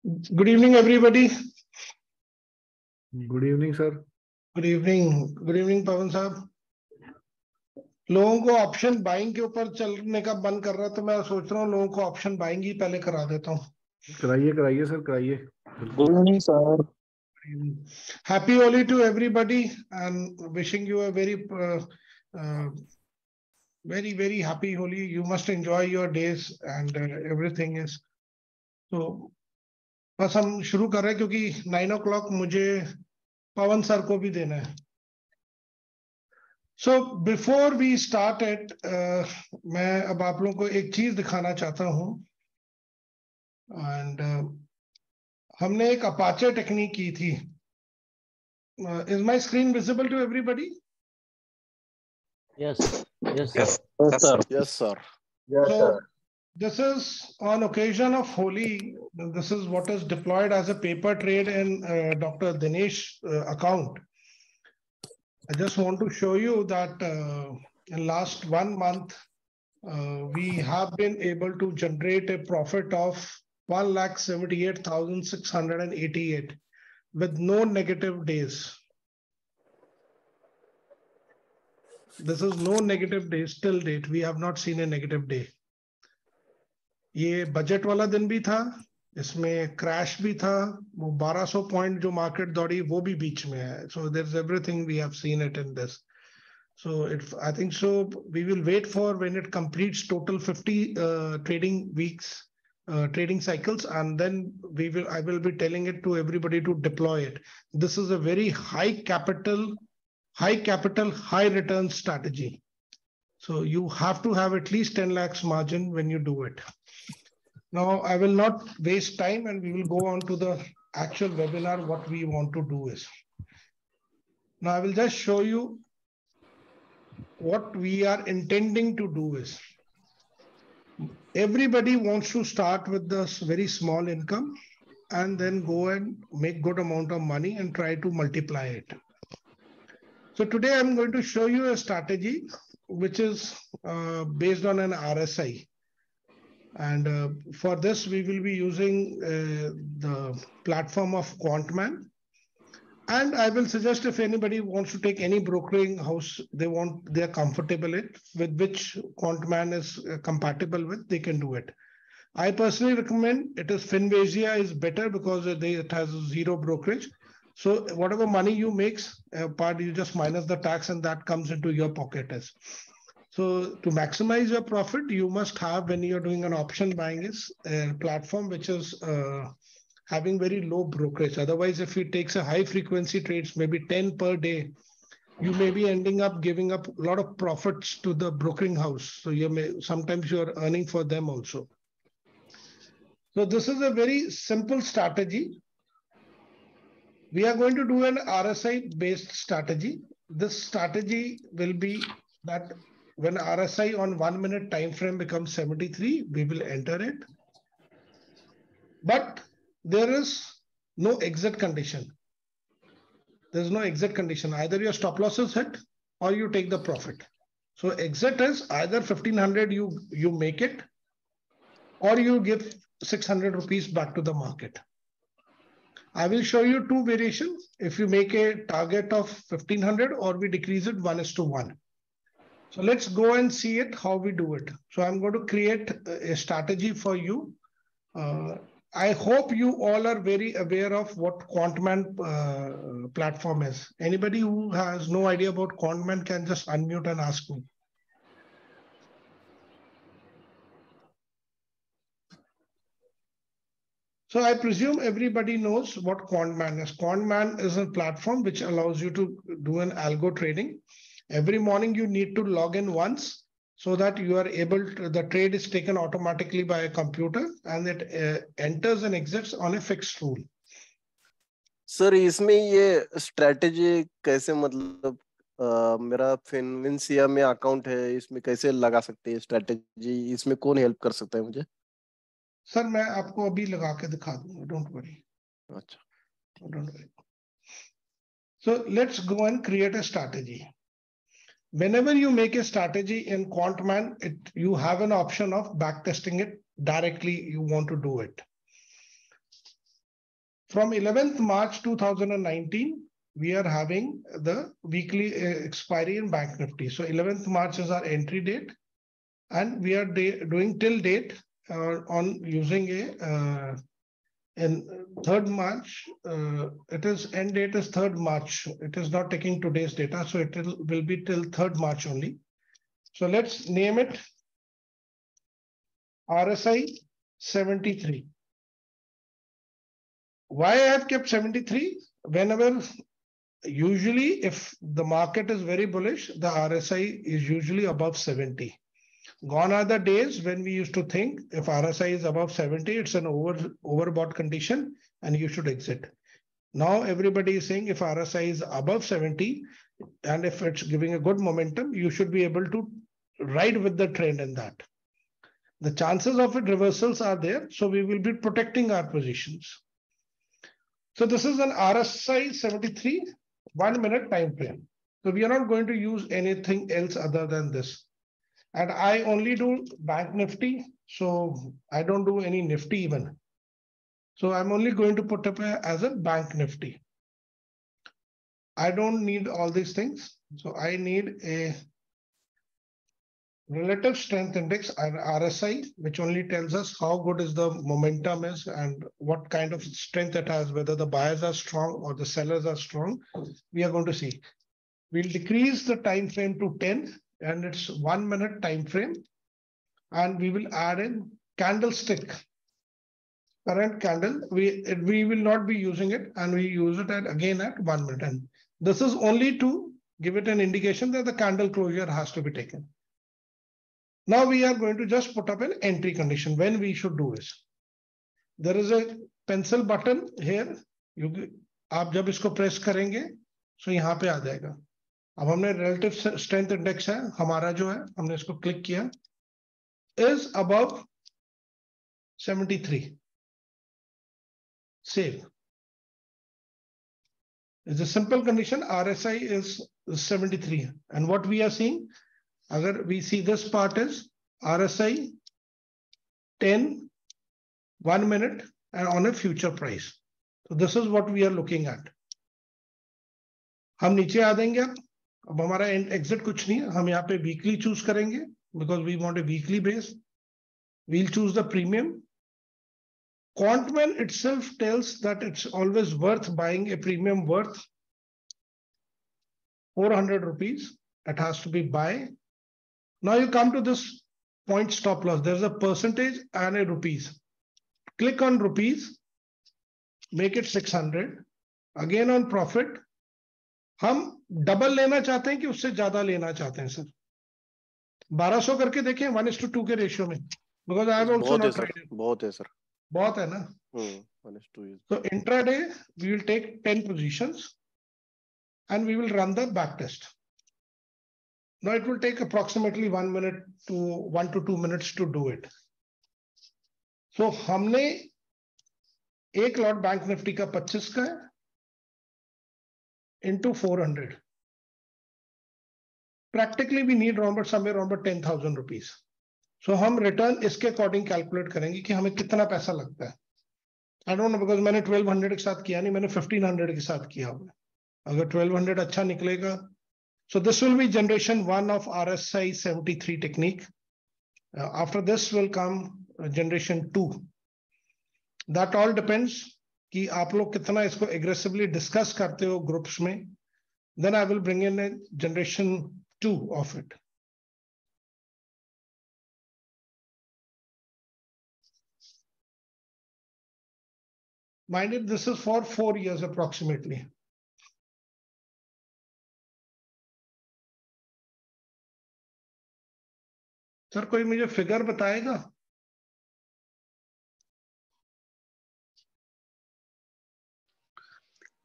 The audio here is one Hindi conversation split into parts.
Good evening, everybody. Good evening, sir. Good evening. Good evening, Pawan साहब. लोगों को ऑप्शन बाइंग के ऊपर चलने का बंद कर रहा है, तो मैं सोच रहा हूँ लोगों को ऑप्शन बाइंग ही पहले करा देता हूँ. कराइए सर, कराइए. Good evening, sir. Happy Holi to everybody and wishing you a very very happy Holi. You must enjoy your days and everything is. So बस हम शुरू कर रहे हैं क्योंकि 9 o'clock मुझे पवन सर को भी देना है. So before we start it, मैं अब आप लोगों को एक चीज दिखाना चाहता हूँ. And हमने एक अपाचे टेक्निक की थी. Is my screen visible to everybody? Yes, sir. Yes, sir. Yes, sir. Yes, So sir. this is on occasion of Holi. This is what is deployed as a paper trade in Dr. Dinesh account. I just want to show you that in last 1 month, we have been able to generate a profit of 1,78,688 with no negative days. This is no negative days till date. We have not seen a negative day. ये बजट वाला दिन भी था, इसमें क्रैश भी था, वो 1200 पॉइंट जो मार्केट दौड़ी वो भी बीच में है. So there's everything we have seen it in this. So I think so we will wait for when it completes total 50 trading weeks, trading cycles, and then I will be telling it to everybody to deploy it. This is a very high capital, high return strategy. So you have to have at least 10 lakhs margin when you do it. Now, I will not waste time and we will go on to the actual webinar. What we want to do is, now I will just show you what we are intending to do is, everybody wants to start with this very small income and then go and make good amount of money and try to multiply it. So today I'm going to show you a strategy which is based on an RSI. And for this, we will be using the platform of Quantman. And I will suggest if anybody wants to take any brokering house they are comfortable with which Quantman is compatible with, they can do it. I personally recommend it is Finvasia is better because it has zero brokerage. So whatever money you make, part you just minus the tax and that comes into your pocket as. So to maximize your profit, you must have, when you're doing an option buying, is a platform which is having very low brokerage. Otherwise, if it takes a high frequency trades, maybe 10 per day, you may be ending up giving up a lot of profits to the brokering house. So sometimes you are earning for them also. So this is a very simple strategy. We are going to do an RSI based strategy. This strategy will be that when RSI on 1 minute time frame becomes 73, we will enter it. But there is no exit condition. There's no exit condition. Either your stop loss is hit or you take the profit. So exit is either 1500 you make it or you give 600 rupees back to the market. I will show you two variations. If you make a target of 1500 or we decrease it 1:1. So let's go and see it, how we do it. So I'm going to create a strategy for you. I hope you all are very aware of what Quantman platform is. Anybody who has no idea about Quantman can just unmute and ask me. So I presume everybody knows what Quantman is. Quantman is a platform which allows you to do an algo trading. Every morning you need to log in once so that you are able to, the trade is taken automatically by a computer and it enters and exits on a fixed rule. Sir इसमें ये स्ट्रेटेजी कैसे, मतलब मेरा फिनविंसिया में अकाउंट है, इसमें कैसे लगा सकते हैं स्ट्रेटेजी, इसमें कौन हेल्प कर सकता है मुझे? सर मैं आपको अभी लगा के दिखा दूंगा, डोंट वरी. अच्छा, don't worry. So let's go and create a strategy. Whenever you make a strategy in Quantman, you have an option of backtesting it directly. You want to do it. From 11th March 2019, we are having the weekly expiry in Bank Nifty. So 11th March is our entry date, and we are doing till date on using a in 3rd March. It is end date is 3rd March. It is not taking today's data, so it will be till 3rd March only. So let's name it RSI 73. Why I have kept 73? Whenever, usually if the market is very bullish, the RSI is usually above 70. Gone are the days when we used to think if RSI is above 70, it's an overbought condition and you should exit. Now everybody is saying if RSI is above 70 and if it's giving a good momentum, you should be able to ride with the trend in that. The chances of it reversals are there, so we will be protecting our positions. So this is an RSI 73 1 minute time frame. So we are not going to use anything else other than this. And I only do Bank Nifty, so I don't do any Nifty even. So I'm only going to put up as a Bank Nifty. I don't need all these things. So I need a relative strength index, RSI, which only tells us how good is the momentum is and what kind of strength it has, whether the buyers are strong or the sellers are strong. We are going to see. We'll decrease the time frame to 10 and it's 1 minute time frame. And we will add in candlestick, current candle. We will not be using it, and we use it again at 1 minute. And this is only to give it an indication that the candle closure has to be taken. Now we are going to just put up an entry condition. When we should do is, there is a pencil button here. आप जब इसको प्रेस करेंगे तो यहाँ पे आ जाएगा. अब हमने relative strength index है हमारा जो है, हमने इसको क्लिक किया, is above 73. Save. It's a simple condition. RSI is 73, and what we are seeing, अगर we see this part is RSI 10 1 minute and on a future price. So this is what we are looking at. हम नीचे आ देंगे अब हमारा exit कुछ नहीं है, हम यहाँ पे weekly choose करेंगे because we want a weekly base. We'll choose the premium. Quantman itself tells that it's always worth buying a premium worth 400 rupees. It has to be buy. Now you come to this point stop loss. There's a percentage and a rupees. Click on rupees, make it 600. Again on profit, हम डबल लेना चाहते हैं कि उससे ज्यादा लेना चाहते हैं सर? 1200 करके देखें 1:2 के रेशियो में. Because I have also not tried it. बहुत है सर. बहुत है ना? 1:2. So intraday, we will take 10 positions and we will run the back test. Now it will take approximately 1 minute to 1 to 2 minutes to do it. So हमने एक लॉट बैंक निफ्टी का 25 का है into 400. Practically we need around somewhere around 10,000 rupees. So हम रिटर्न इसके अकॉर्डिंग कैलकुलेट करेंगे कि हमें कितना पैसा लगता है. I don't know because मैंने 1200 के साथ किया नहीं, मैंने 1500 के साथ किया हुआ. अगर 1200 अच्छा निकलेगा. So this will be generation 1 of RSI 73 technique. After this will come generation 2. That all depends कि आप लोग कितना इसको aggressively discuss करते हो groups में. Then I will bring in a generation 2 of it. Mind it, this is for 4 years approximately. Sir कोई मुझे फिगर बताएगा?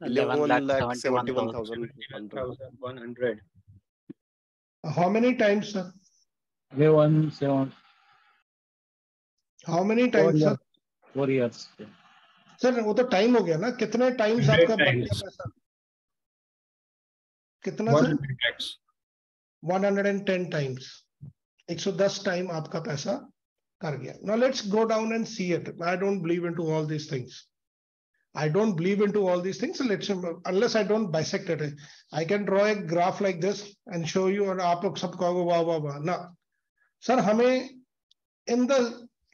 $11,71,100. How many times, sir? 1,7. How many times, sir? 4 years. Sir वो तो टाइम हो गया ना. कितने टाइम्स आपका बढ़ गया पैसा? कितना सर? 110 times. 110 टाइम आपका पैसा कर गया. Now let's go down and see it. I don't believe into all these things. I don't believe into all these things. Unless I don't bisect it, I can draw a graph like this and show you, और आप लोग सब कहोगे वाह वाह वाह ना सर, हमें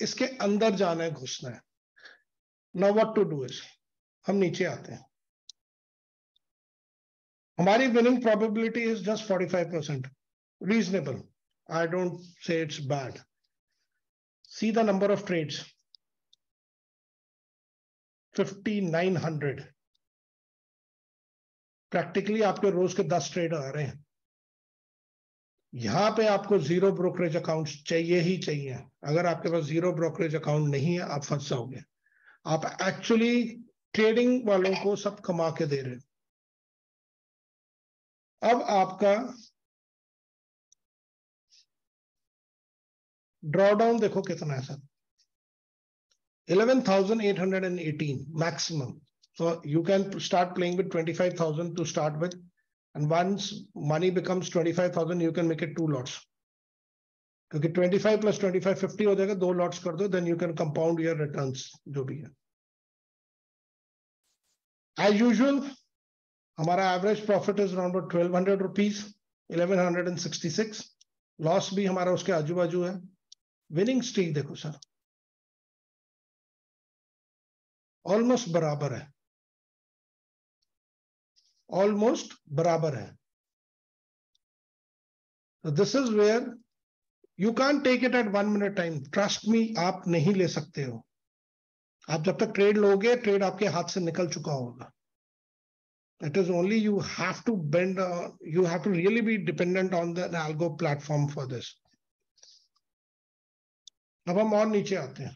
इसके अंदर जाना है, घुसना है. Now what to do is, हम नीचे आते हैं. हमारी winning probability is just 45%. Reasonable. I don't say it's bad. See the number of trades. 5,900. Practically आपके रोज के 10 ट्रेड आ रहे हैं. यहां पे आपको जीरो ब्रोकरेज अकाउंट चाहिए ही चाहिए. अगर आपके पास जीरो ब्रोकरेज अकाउंट नहीं है, आप फंस जाओगे. आप एक्चुअली ट्रेडिंग वालों को सब कमा के दे रहे हैं. अब आपका ड्रॉडाउन देखो कितना है sir, 11,818 maximum. So you can start playing with 25,000 to start with, and once money becomes 25,000, you can make it 2 lots. क्योंकि 25 plus 25 50 हो जाएगा, 2 lots कर दो, then you can compound your returns जो भी है. As usual, हमारा average profit is around 1,200 rupees, 1,166. Loss भी हमारा उसके आजू बाजू है. Winning streak देखो सर, ऑलमोस्ट बराबर है. ऑलमोस्ट बराबर है. This is where you can take it at 1 minute time. Trust me, आप नहीं ले सकते हो. आप जब तक ट्रेड लोगे, ट्रेड आपके हाथ से निकल चुका होगा. It is only you have to bend, you have to really be dependent on the algo platform for this. अब हम और नीचे आते हैं.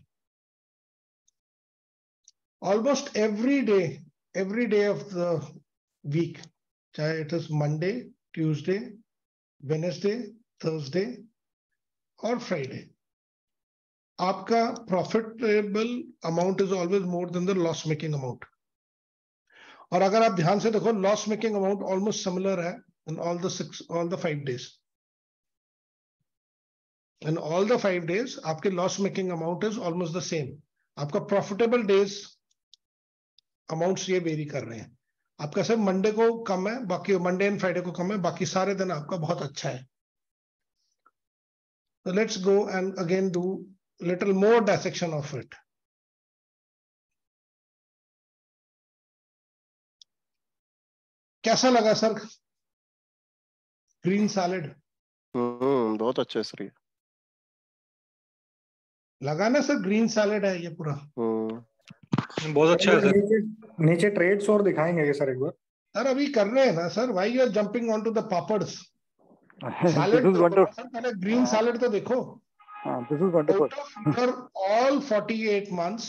Almost every day of the week, चाहे it is Monday, Tuesday, Wednesday, Thursday और Friday, आपका profitable amount is always more than the loss making amount. और अगर आप ध्यान से देखो, loss making amount almost similar है in all the 5 days. In all the 5 days, आपके loss making amount is almost the same. आपका profitable days अमाउंट्स ये वेरी कर रहे हैं. आपका सिर्फ मंडे को कम है, बाकी मंडे एंड फ्राइडे को कम है, बाकी सारे दिन आपका बहुत अच्छा है. So let's go and again do little more dissection of it. कैसा लगा सर ग्रीन सैलेड? बहुत अच्छा है सर. ये लगा ना सर, ग्रीन सैलेड है ये पूरा. बहुत अच्छा है सर. नीचे ट्रेड्स और दिखाएंगे क्या सर एक बार? सर अभी कर रहे हैं ना sir. Why you are jumping onto the papads? Salad This is wonderful. Sir, पहले ग्रीन सैलेड तो देखो. This is wonderful. Out of all 48 months,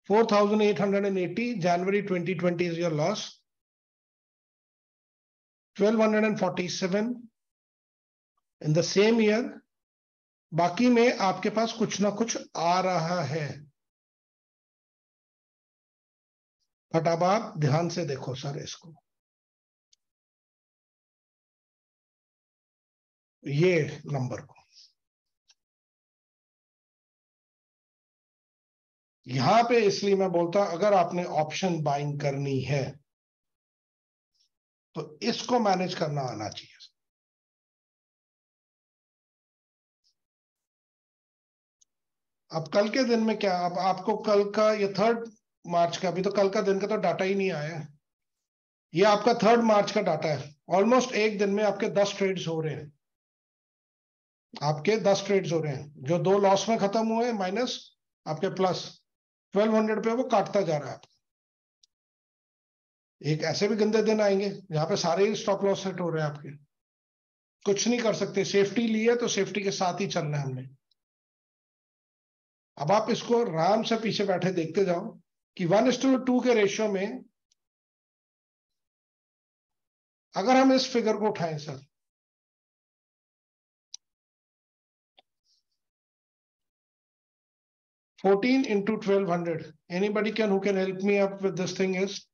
4,880 January 2020 is your loss. 1,247 in the same year. बाकी में आपके पास कुछ ना कुछ आ रहा है. बट अब आप ध्यान से देखो सर इसको. ये नंबर को यहां पे इसलिए मैं बोलता, अगर आपने ऑप्शन बाइंग करनी है तो इसको मैनेज करना आना चाहिए. अब कल के दिन में क्या, अब आपको कल का, ये 3 मार्च का, अभी तो कल का दिन का तो डाटा ही नहीं आया है. ये आपका 3 मार्च का डाटा है. ऑलमोस्ट एक दिन में आपके 10 ट्रेड्स हो रहे हैं. आपके 10 ट्रेड्स हो रहे हैं. जो 2 लॉस में खत्म हुए माइनस आपके प्लस 1200 पे वो काटता जा रहा है. एक ऐसे भी गंदे दिन आएंगे जहां पे सारे ही स्टॉप लॉस सेट हो रहे हैं आपके. कुछ नहीं कर सकते. सेफ्टी ली है तो सेफ्टी के साथ ही चलना है हमने. अब आप इसको आराम से पीछे बैठे देखते जाओ कि 1:2 के रेशियो में अगर हम इस फिगर को उठाएं sir, $14 into 1,200. Anybody who can help me up with this thing is?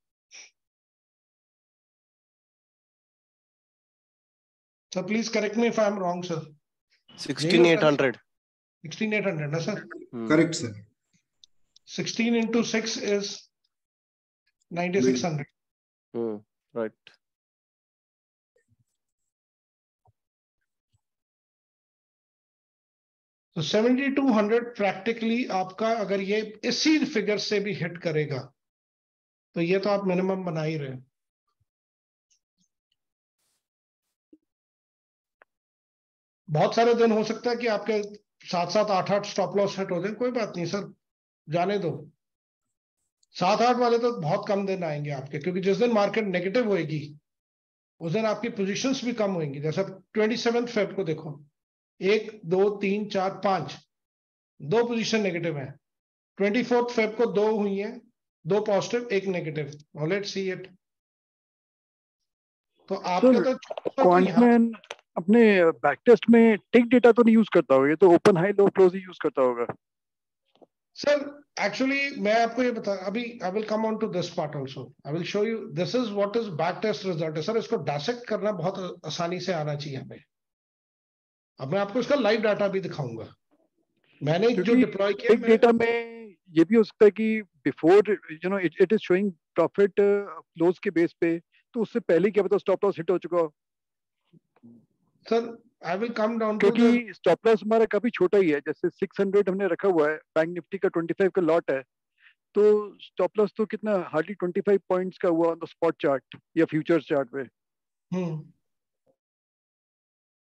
So please correct me if I am wrong, sir. 16,800. 16,800, na sir? Correct, sir. 16 into 6 is 9600. Right. तो 7200 प्रैक्टिकली आपका अगर ये इसी फिगर से भी हिट करेगा तो ये तो आप मिनिमम बना ही रहे। बहुत सारे दिन हो सकता है कि आपके 7-7, 8-8 स्टॉप लॉस हिट हो जाए, कोई बात नहीं सर, जाने दो। 7-8 वाले तो बहुत कम दिन आएंगे आपके, क्योंकि जिस दिन मार्केट नेगेटिव होएगी उस दिन आपकी पोजीशंस भी कम होंगी। जैसा 27 फेब को देखो, 1 2 3 4 5 दो पोजीशन नेगेटिव है। 24 फेब को 2 हुई है, 2 positive 1 negative. Let's see it. तो आपका तो क्वांटमैन अपने बैक टेस्ट में टिक डेटा तो नहीं यूज करता होगा, ये तो ओपन हाई लो क्लोज ही यूज करता होगा। सर एक्चुअली मैं आपको ये बता, अभी I will come on to this part also, I will show you this is what is back test result है। सर इसको डायसेक्ट करना बहुत आसानी से आना चाहिए हमें। अब मैं आपको इसका लाइव डाटा भी दिखाऊंगा। मैंने जो डिप्लॉय किया टिक डेटा में ये भी हो सकता है कि before it is showing profit close के बेस पे, तो उससे पहले क्या पता स्टॉप लॉस हिट हो चुका हो। Sir I will come down to, क्योंकि स्टॉप लॉस हमारा काफी छोटा ही है, जैसे 600 हमने रखा हुआ है, बैंक निफ्टी का 25 का लॉट है, तो स्टॉप लॉस तो कितना हार्डली 25 पॉइंट्स का हुआ ऑन द स्पॉट चार्ट या फ्यूचर्स चार्ट पे।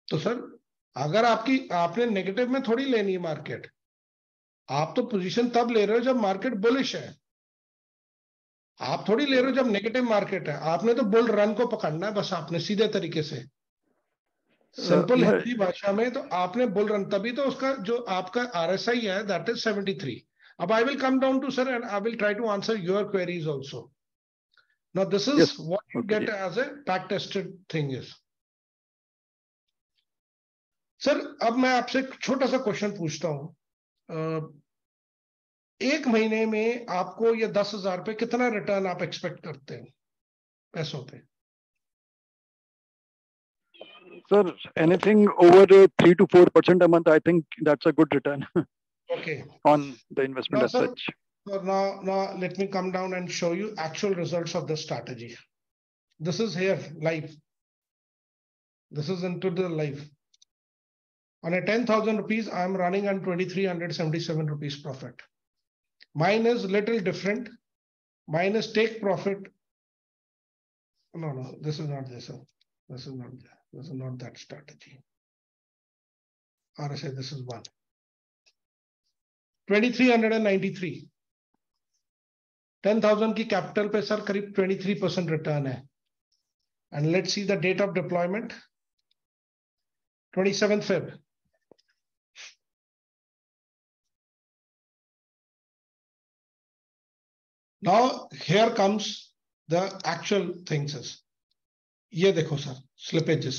तो सर अगर आपने नेगेटिव में थोड़ी लेनी है मार्केट, आप तो पोजीशन तब ले रहे हो जब मार्केट बुलिश है। आप थोड़ी ले रहे हो जब नेगेटिव मार्केट है। आपने तो बुल रन को पकड़ना है बस, आपने सीधे तरीके से, सिंपल हिंदी भाषा में। तो आपने बुल रन, तभी तो उसका जो आपका RSI है दैट इज 73। अब I will come down to sir and I will try to answer your queries also. Now this is what you get as a back tested thing is. Sir अब मैं आपसे एक छोटा सा क्वेश्चन पूछता हूं, एक महीने में आपको ये 10,000 पे कितना रिटर्न आप एक्सपेक्ट करते हो पैसों पे? Sir anything over 3 to 4% a month, I think that's a good return. Okay. On the investment as such. So now let me come down and show you actual results of the strategy. This is here live. This is into the live. On a 10,000 rupees, I am running on 2,377 rupees profit. Mine is little different. Mine is take profit. No, this is not this. This is not that. This is not that strategy. RSI, this is one. 2,393. 10,000 की कैपिटल पे सर करीब 23% रिटर्न है। And let's see the date of deployment. 27th Feb. Now here comes the actual things. ये देखो सर स्लिपेजेस,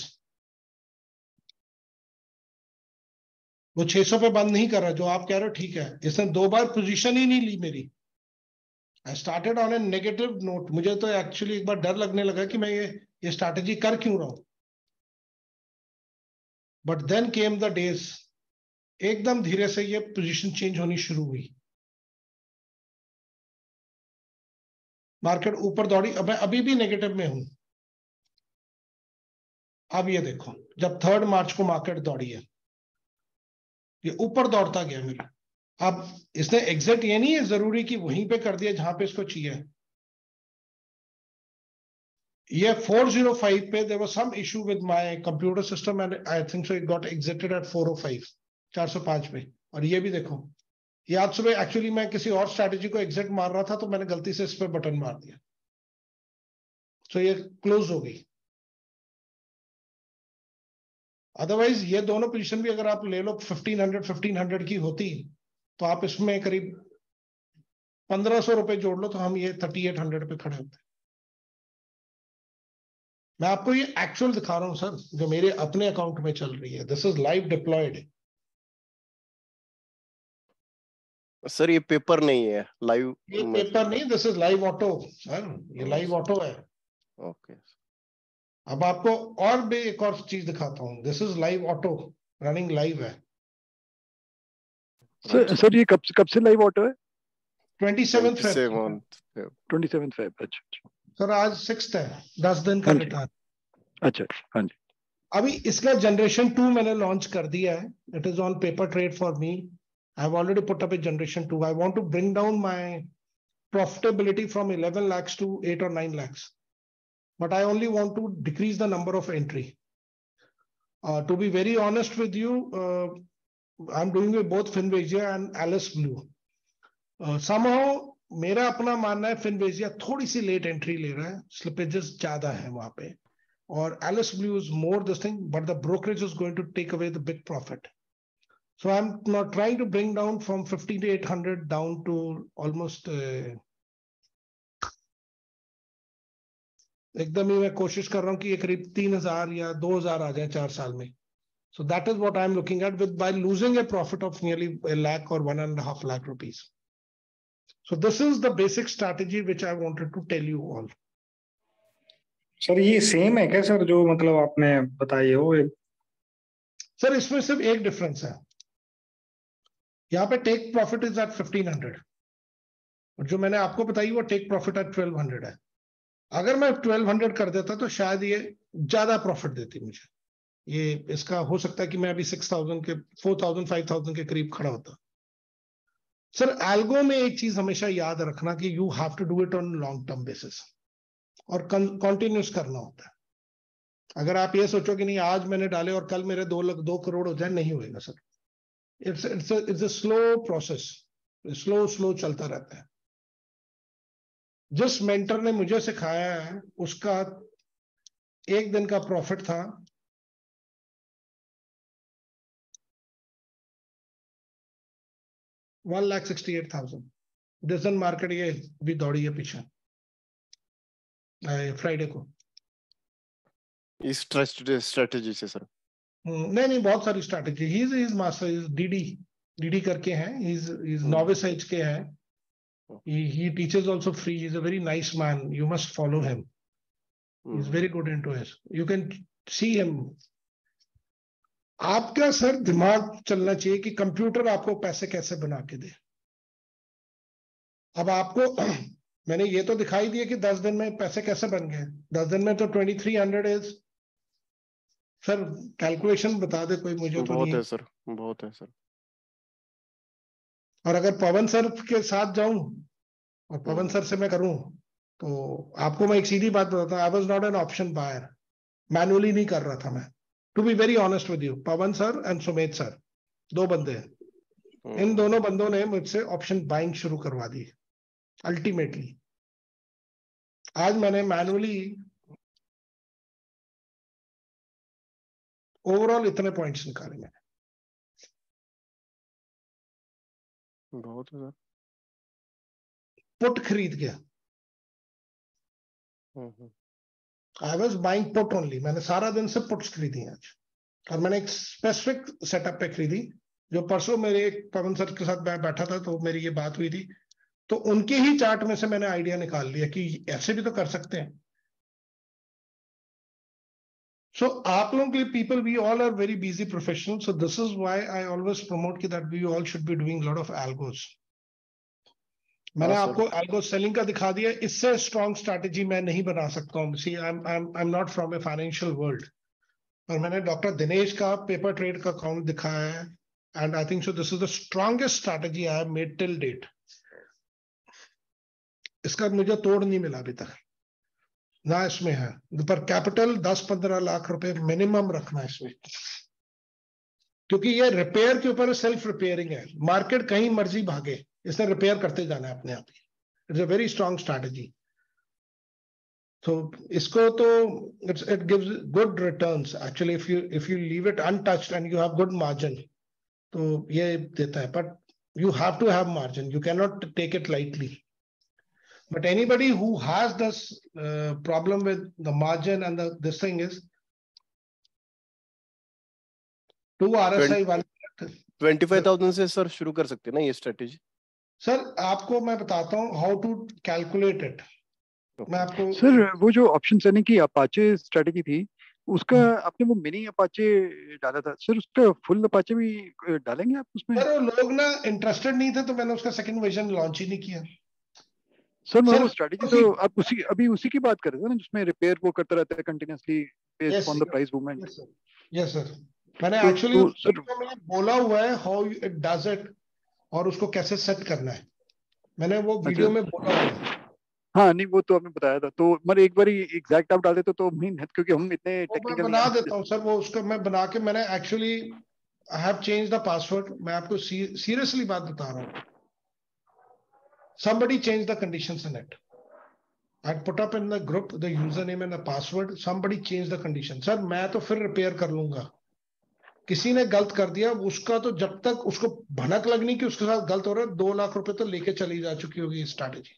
वो 600 पे बंद नहीं कर रहा जो आप कह रहे हो, ठीक है। इसने 2 बार पोजीशन ही नहीं ली मेरी। I started on A negative note. मुझे तो एक्चुअली एक बार डर लगने लगा कि मैं ये स्ट्रैटेजी कर क्यों रहा हूं। But then came the days, एकदम धीरे से ये पोजीशन चेंज होनी शुरू हुई। मार्केट ऊपर दौड़ी। अब मैं अभी भी नेगेटिव में हूं। अब ये देखो, जब 3 मार्च को मार्केट दौड़ी है, ये ऊपर दौड़ता गया मेरा। अब इसने एग्जिट ये नहीं है जरूरी कि वहीं पे कर दिया जहां पे इसको चाहिए। ये 405 पे there was some issue with my computer system and I think so it got exited at 405, 405 पे। और ये भी देखो, ये आज सुबह एक्चुअली मैं किसी और स्ट्रैटेजी को एग्जिट मार रहा था तो मैंने गलती से इस पे बटन मार दिया, तो ये क्लोज हो गई। अदरवाइज ये दोनों पोजीशन भी अगर आप ले लो 1500 की होती तो आप इसमें करीब 1500 रुपए जोड़ लो तो हम ये 3800 पे खड़े होते। मैं आपको ये एक्चुअल दिखा रहा हूं सर, जो मेरे अपने अकाउंट में चल रही है। This is live deployed. Sir ये पेपर नहीं है, लाइव। ये पेपर नहीं, this is live auto sir, ये लाइव ऑटो है। ओके। अब आपको और भी एक और चीज दिखाता हूं। This is live auto, running live है। सर ये कब से लाइव ऑटो है? 27th Feb 27 Feb. अच्छा सर, आज 6th है, 10 दिन का हाँ जी। रिटर्न। अच्छा हाँ जी। अभी इसका जनरेशन 2 मैंने लॉन्च कर दिया है। It is on paper trade for me. I have already put up a generation 2। I want to bring down my profitability from 11 lakhs to 8 or 9 lakhs, but I only want to decrease the number of entry. To be very honest with you, I'm doing with both Finvisia and Alice Blue. Somehow मेरा अपना मानना है फिनवेजिया थोड़ी सी लेट एंट्री ले रहा है, स्लिपेजेस ज्यादा है वहां पे, और Alice Blue is more this thing, but the brokerage is going to take away the big profit. So I'm not trying to bring down from 5800 down to almost एकदम ही मैं कोशिश कर रहा हूं कि ये करीब 3000 या 2000 आ जाए 4 साल में. So that is what I'm looking at, with by losing a profit of nearly a lakh or 1.5 lakh rupees. So this is the basic strategy which I wanted to tell you all. Sir ये सेम है क्या सर, जो मतलब आपने बताई हो? सर इसमें सिर्फ एक डिफरेंस है, यहाँ पे टेक प्रॉफिट इज एट 1500 और जो मैंने आपको बताई वो टेक प्रॉफिट एट 1200 है. अगर मैं 1200 कर देता तो शायद ये ज्यादा प्रॉफिट देती मुझे. ये इसका हो सकता है कि मैं अभी 6000 के 4000 5000 के करीब खड़ा होता. सर एल्गो में एक चीज हमेशा याद रखना कि you have to do it on long term basis और कंटिन्यूस करना होता है. अगर आप ये सोचो कि नहीं आज मैंने डाले और कल मेरे 2 करोड़ हो जाए, नहीं होएगा sir. It's a slow process, slow चलता रहता है. जिस मेंटर ने मुझे सिखाया है उसका एक दिन का प्रॉफिट था 1,68,000. दिस दिन मार्केट ये भी दौड़ी है पीछे फ्राइडे को. इस स्ट्रेटजी से सर? नहीं, बहुत सारी strategy. He is master, is DD करके हैं. ही इज नॉविस एज के हैं. He teaches also free. He's a very nice man. You must follow him. He's very good into it. You can see him. आपका सर दिमाग चलना चाहिए कि कंप्यूटर आपको पैसे कैसे बना के दे. अब आपको मैंने ये तो दिखाई दिया कि 10 दिन में पैसे कैसे बन गए. 10 दिन में तो 2300 इज. सर कैलकुलेशन बता दे कोई मुझे. तो बहुत नहीं है सर, बहुत है सर. और अगर पवन सर के साथ जाऊं और पवन सर से मैं करूं तो आपको मैं एक सीधी बात बताता हूं. I was not an option buyer. Manually नहीं कर रहा था मैं. To be very honest with you, Pawan sir and Sumedh sir 2 बंदे हैं. इन दोनों बंदों ने मुझसे ऑप्शन बाइंग शुरू करवा दी. अल्टीमेटली आज मैंने मैनुअली ओवरऑल इतने पॉइंट्स निकाले मैंने. बहुत है सर. पुट खरीद गया. I was buying put only. मैंने सारा दिन से पुट्स खरीदी आज, और मैंने एक स्पेसिफिक सेटअप पे खरीदी. जो परसों मेरे एक पवन सर के साथ बैठा था तो मेरी ये बात हुई थी, तो उनके ही चार्ट में से मैंने आइडिया निकाल लिया कि ऐसे भी तो कर सकते हैं. सो आप लोगों के लिए people, we all are very busy professional. So this is why I always promote कि that we all should be doing lot of algos. मैंने आपको एल्गो सेलिंग का दिखा दिया. इससे स्ट्रॉन्ग स्ट्रैटेजी मैं नहीं बना सकता हूँ. See I am not from a financial world. और मैंने डॉक्टर दिनेश का पेपर ट्रेड का अकाउंट दिखाया है, and I think so this is the strongest strategy I have made till date. इसका मुझे तोड़ नहीं मिला अभी तक ना इसमें है. पर कैपिटल 10-15 लाख रुपए मिनिमम रखना इसमें, क्योंकि ये रिपेयर के ऊपर सेल्फ रिपेयरिंग है. मार्केट कहीं मर्जी भागे, इसने रिपेयर करते जाना है अपने आप ही. It's a very strong strategy. तो इसको तो it gives good returns actually if you leave it untouched and you have good margin. तो ये देता है, but you have to have margin. You cannot take it lightly. But anybody who has this problem with the margin and this thing is 2 RSI 25,000 से सर शुरू कर सकते हैं ना ये स्ट्रेटेजी? सर आपको मैं बताता हूँ हाउ टू कैलकुलेट इट. मैं आपको सर वो जो ऑप्शन सेलिंग की अपाचे स्ट्रेटेजी थी उसका आपने वो मिनी अपाचे डाला था सर, उसका फुल अपाचे भी डालेंगे आप उसमें? सर वो लोग ना इंटरेस्टेड नहीं थे तो मैंने उसका सेकंड वर्जन लॉन्च ही नहीं किया। सर मैं सर वो स्ट्रैटेजी तो आप उसी की बात कर रहे थे ना, जिसमें रिपेयर वो करता रहता है continuously based on the price movement. Yes sir, मैंने तो एक्चुअली सर बोला हुआ है हाउ इट डज इट और उसको कैसे सेट करना है, मैंने वो वीडियो अच्छा, में बोला हुआ है। हाँ नहीं वो तो आपने बताया था, तो मतलब एक बार एग्जैक्ट आप डाल देते तो मीन, क्योंकि हम इतने वो मैं टेक्निकल नहीं बना है। देता हूँ सर, वो उसका मैं बना के मैंने actually I have change the password, मैं आपको सीरियसली बात बता रहा हूँ। somebody changed the conditions in it. I put up in the group the username and the password, somebody changed the condition. Sir मैं तो फिर रिपेयर कर लूंगा, किसी ने गलत कर दिया उसका तो जब तक उसको भनक लगनी कि उसके साथ गलत हो रहा है 2 लाख रुपए तो लेके चली जा चुकी होगी स्ट्रैटेजी।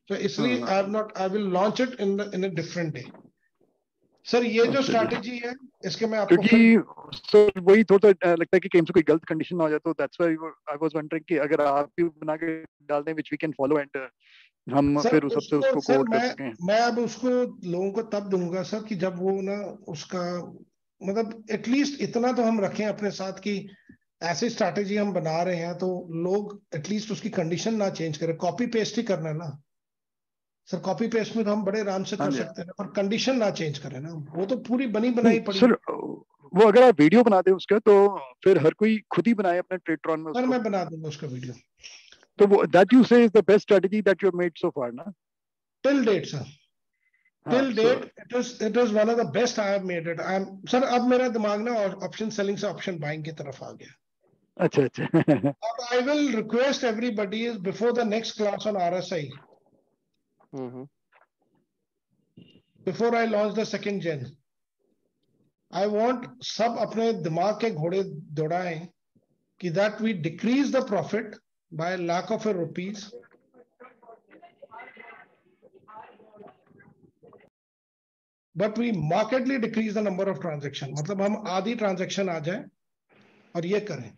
तो इसलिए I will launch it in a different day. Sir ये जो स्ट्रैटेजी है इसके मैं आपको फिर क्योंकि सर वही थोड़ा लगता है कि कहीं से कोई गलत कंडीशन ना हो जाए, तो that's why I was wondering कि अगर आप भी बना के डाल दें which we can follow and हम सर फिर उस सबसे उसको सर कोड कर सकें। मैं अब उसको लोगों को तब दूंगा सर कि जब वो ना उसका मतलब एटलीस्ट इतना तो हम रखें अपने साथ कि ऐसी स्ट्रैटेजी हम बना रहे हैं तो लोग एटलीस्ट उसकी कंडीशन ना चेंज करें। कॉपी पेस्ट ही करना है ना सर, कॉपी पेस्ट में तो हम बड़े आराम से हाँ कर जी सकते हैं पर कंडीशन ना चेंज करें ना, वो तो पूरी बनी बनाई पड़ी सर, है। वो अगर आप वीडियो बनाते हैं उसका तो फिर हर कोई खुद ही बनाए अपने ट्रेड्रॉन में सर उसको, मैं बना दूंगा उसका वीडियो तो वो that you say is the best strategy that you have made so far ना? टिल डेट सर, हाँ till so date it is one of the best I have made it. Sir अब मेरा दिमाग ना ऑप्शन सेलिंग से ऑप्शन बाइंग की तरफ आ गया। अच्छा अच्छा I will request everybody is before the next class on RSI, before I launch the second gen, I want सब अपने दिमाग के घोड़े दौड़ाएं कि that we decrease the profit by lakh of rupees, but we markedly decrease the number of transaction. मतलब हम आधी transaction आ जाए और ये करें।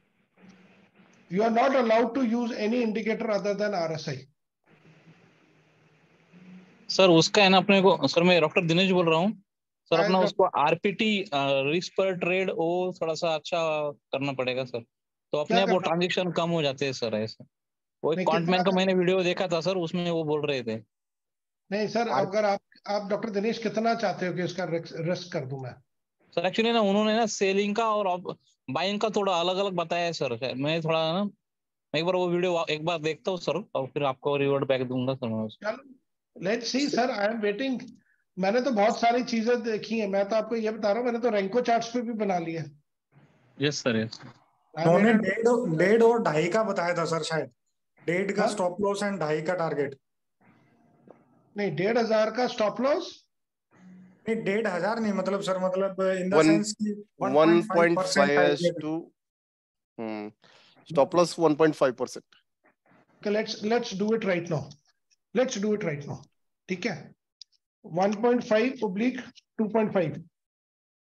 You are not allowed to use any indicator other than RSI. Sir उसका है ना अपने को, सर मैं डॉक्टर दिनेश बोल रहा हूँ सर, अपना उसको आरपीटी रिस्क पर ट्रेड वो थोड़ा सा अच्छा करना पड़ेगा सर, तो अपने आप वो ट्रांजेक्शन कम हो जाते हैं सर। ऐसा वो एक कॉन्टमैन का मैंने वीडियो देखा था सर, उसमें वो बोल रहे थे। नहीं सर, अगर आप डॉक्टर दिनेश कितना चाहते हो कि उसका रिस्क कर दूं मैं? सर एक्चुअली ना उन्होंने ना सेलिंग का और बाइंग का थोड़ा अलग अलग बताया है सर, मैं थोड़ा ना मैं एक बार वो वीडियो एक बार देखता हूँ सर और फिर आपको रिवर्ट बैक दूंगा सर मैं उसको। चलो let's see sir, I am waiting. मैंने तो बहुत सारी चीजें देखी हैं, मैं तो आपको ये बता रहा हूँ, मैंने तो रैंको चार्ट्स पे भी बना लिया। Yes sir yes. उन्होंने 1.5 और 2.5 का बताया था सर, शायद 1.5 का स्टॉप लॉस एंड 2.5 का टारगेट। नहीं 1,500 का स्टॉप लॉस नहीं 1,500 नहीं, मतलब सर मतलब इन द One सेंस कि 1.5% 1.5 as target. to stop loss 1.5%. Okay, let's do it right now. Let's do it right now. ठीक है, 1.5 oblique 2.5,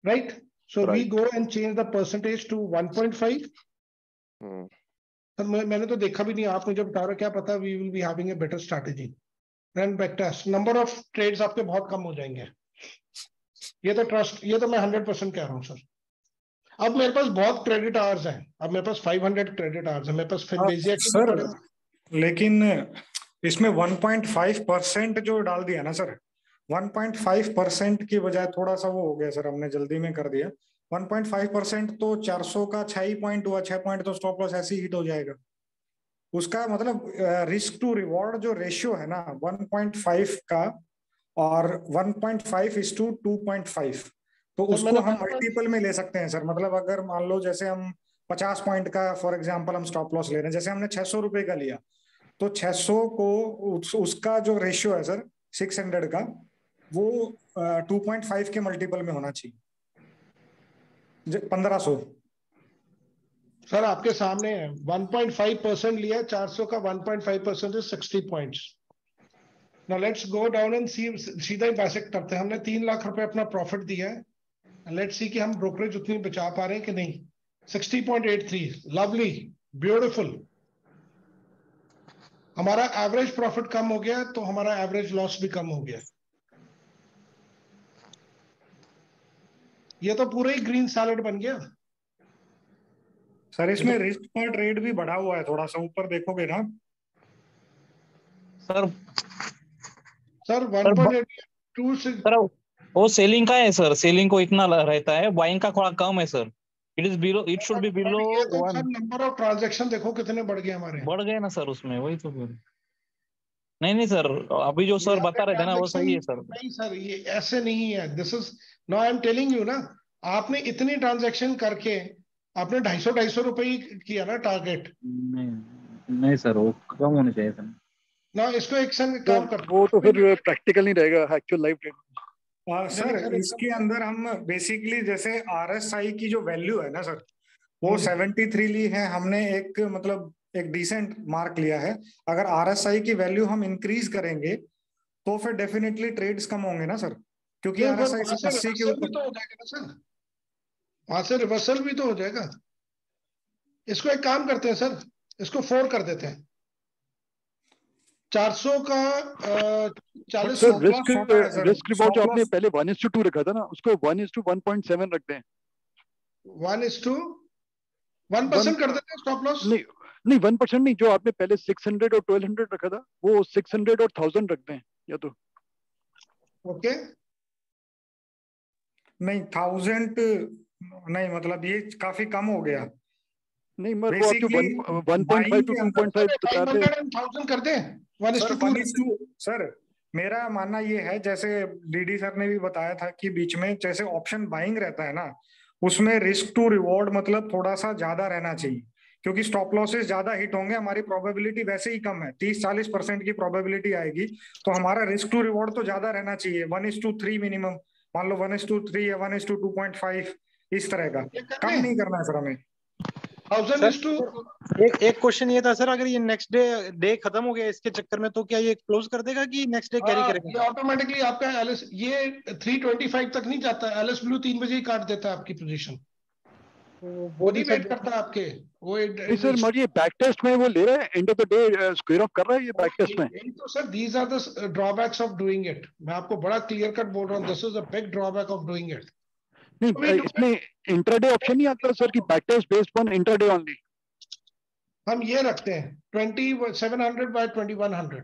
right? So we go and change the percentage to 1.5. Sir मैंने तो देखा भी नहीं, आप मुझे बता रहे क्या पता we will be having a better strategy. Run back test, number of trades आपके बहुत कम हो जाएंगे। ये तो ट्रस्ट, ये तो मैं 100% कह रहा हूँ सर। अब मेरे पास बहुत क्रेडिट आवर्स हैं, अब मेरे पास 500 क्रेडिट आवर्स है, मेरे पास फिनबेजिया के भी पड़े। लेकिन इसमें 1.5% जो डाल दिया ना सर, 1.5% की बजाय थोड़ा सा वो हो गया सर, हमने जल्दी में कर दिया। 1.5% तो 400 का 6 ही पॉइंट हुआ, 6 पॉइंट तो स्टॉप लॉस ऐसे ही हिट हो जाएगा। उसका मतलब रिस्क टू रिवॉर्ड जो रेशियो है ना 1.5 का और 1.5:2.5, तो उसको हम मल्टीपल में ले सकते हैं सर। मतलब अगर मान लो जैसे हम 50 पॉइंट का फॉर एग्जांपल हम स्टॉप लॉस ले रहे हैं, जैसे हमने 600 रुपए का लिया, तो 600 को उसका जो रेशियो है सर 600 का, वो 2.5 के मल्टीपल में होना चाहिए, 1500। सर आपके सामने है 1.5% लिया, 400 का 1.5% is 60 points. Now let's go down and see, सीधा ही बाइसेक्ट करते हैं। हमने 3 लाख रुपए अपना प्रॉफिट दिया है, लेट्स सी कि हम ब्रोकरेज उतनी बचा पा रहे हैं कि नहीं। 60.83, लवली, ब्यूटीफुल। हमारा एवरेज प्रॉफिट कम हो गया तो हमारा एवरेज लॉस भी कम हो गया। ये तो पूरा ही ग्रीन सैलेड बन गया सर। इसमें रिस्क पर ट्रेड भी बढ़ा हुआ है, थोड़ा सा ऊपर देखोगे ना सर। सर। सर 1.82 से सर वो सेलिंग का है सर, सेलिंग को इतना रहता है, बाइंग का थोड़ा कम है sir. It is below, it should be below ये तो सर 1। नंबर ऑफ ट्रांजैक्शन देखो कितने बढ़ गए हमारे, बढ़ गए ना सर उसमें, वही तो फिर। नहीं नहीं सर, अभी जो सर यहाँ पे बता रहे थे ना वो ट्रांजैक्शन सही है सर। नहीं सर, ये ऐसे नहीं है। This is no, I am telling you ना, आपने इतनी ट्रांजैक्शन करके आपने 250 रुपए किया ना टारगेट नहीं नहीं सर, वो कम होने चाहिए सर। ना। इसको एक संग तो काम करते वो तो हैं। फिर प्रैक्टिकल नहीं रहेगा एक्चुअल लाइफ ट्रेड। नहीं सर। नहीं सर, इसके अंदर हम बेसिकली जैसे RSI की जो वैल्यू है ना सर, वो हम्म। 73 ली है हमने, एक मतलब एक डिसेंट मार्क लिया है। अगर RSI की वैल्यू हम इंक्रीज करेंगे तो फिर डेफिनेटली ट्रेड्स कम होंगे ना सर, क्योंकि नहीं सर, RSI वहां से 80 के रिवर्सल भी ऊपर। तो हो जाएगा ना सर, वहां से रिवर्सल भी तो हो जाएगा। इसको एक काम करते हैं सर, इसको 4 कर देते हैं। 400 का but 40 sir stop risk loss छोटा है सर, रिस्क रिवॉर्ड जो स्टॉप आपने लॉस। पहले 1:2 रखा था ना, उसको 1:1.7 रखते हैं। 1:1% वन कर देते हैं स्टॉप लॉस। नहीं नहीं 1% नहीं, जो आपने पहले 600 और 1200 रखा था वो 600 और 1000 रखते हैं या तो। ओके। नहीं 1000 नहीं, मतलब ये काफी कम हो गया। नहीं मगर वो आप जो बेसिकली 1.5 बाइंग टू के अंदर 2.5 बता रहे 500 एंड 1000 कर दें, सर 1:2 रख दें। 1:2 सर, मेरा मानना ये है, जैसे DD सर ने भी बताया था कि बीच में जैसे ऑप्शन बाइंग रहता है ना, उसमें रिस्क टू रिवॉर्ड मतलब थोड़ा सा ज्यादा रहना चाहिए, क्योंकि स्टॉप लॉसेस ज्यादा हिट होंगे, हमारी प्रोबेबिलिटी वैसे ही कम है, 30-40% की प्रोबेबिलिटी आएगी, तो हमारा रिस्क टू रिवॉर्ड तो ज्यादा रहना चाहिए, 1:3 मिनिमम। मान लो 1:3 या 1:2.5, इस तरह का। ये कर कम लें नहीं करना है सर हमें। 1000 सर इज टू। एक क्वेश्चन ये था सर, अगर ये नेक्स्ट डे खत्म हो गया इसके चक्कर में, तो क्या ये क्लोज कर देगा कि नेक्स्ट डे कैरी हाँ, करेगा? ये ऑटोमेटिकली आपका एलएस ये 325 तक नहीं जाता, एलएस ब्लू 3 बजे ही काट देता है आपकी पोजीशन। तो वो वो भी नहीं सर वेट करता आपके, वो नहीं सर मगर ये बैक टेस्ट में वो ले रहा है, end of the day square off कर रहा है ये बैक टेस्ट में। यही तो sir, these are the drawbacks of doing it. मैं आपको बड़ा क्लियर कट बोल रहा हूँ, this is a big drawback of doing it. We नहीं डू इसमें इंट्राडे ऑप्शन नहीं आता सर कि back test based on intraday only. हम ये रखते हैं 2700 बाय 2100।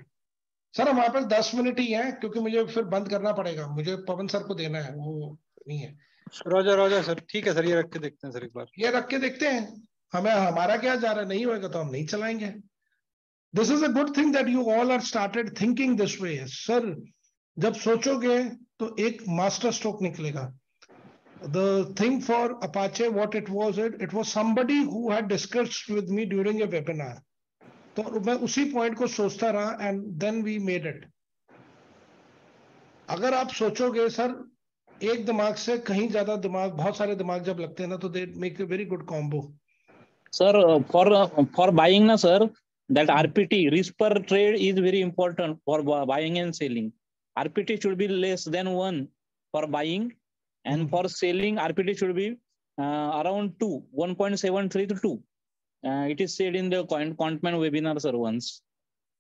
सर हमारे पास 10 मिनट ही है, क्योंकि मुझे फिर बंद करना पड़ेगा, मुझे पवन सर को देना है, वो नहीं है। रोजा रोजा सर, ठीक है सर, ये रख के देखते हैं सर एक बार। ये रख के देखते हैं, हमें हमारा क्या जा रहा है, नहीं होगा तो हम नहीं चलाएंगे। This is a good thing that you all are started thinking this way sir. जब सोचोगे तो एक मास्टर स्ट्रोक निकलेगा। The thing for Apache, what it was somebody who had discussed with me during a webinar. तो मैं उसी पॉइंट को सोचता रहा and then we made it. अगर आप सोचोगे सर, एक दिमाग से कहीं ज्यादा दिमाग, बहुत सारे दिमाग जब लगते हैं ना, तो they make a very good combo. Sir for buying ना sir, that RPT, risk per trade, is very important for buying and selling. RPT should be less than 1 for buying, and for selling RPT should be around 2, 1.73 to 2. It is said in the Quantman webinar sir once.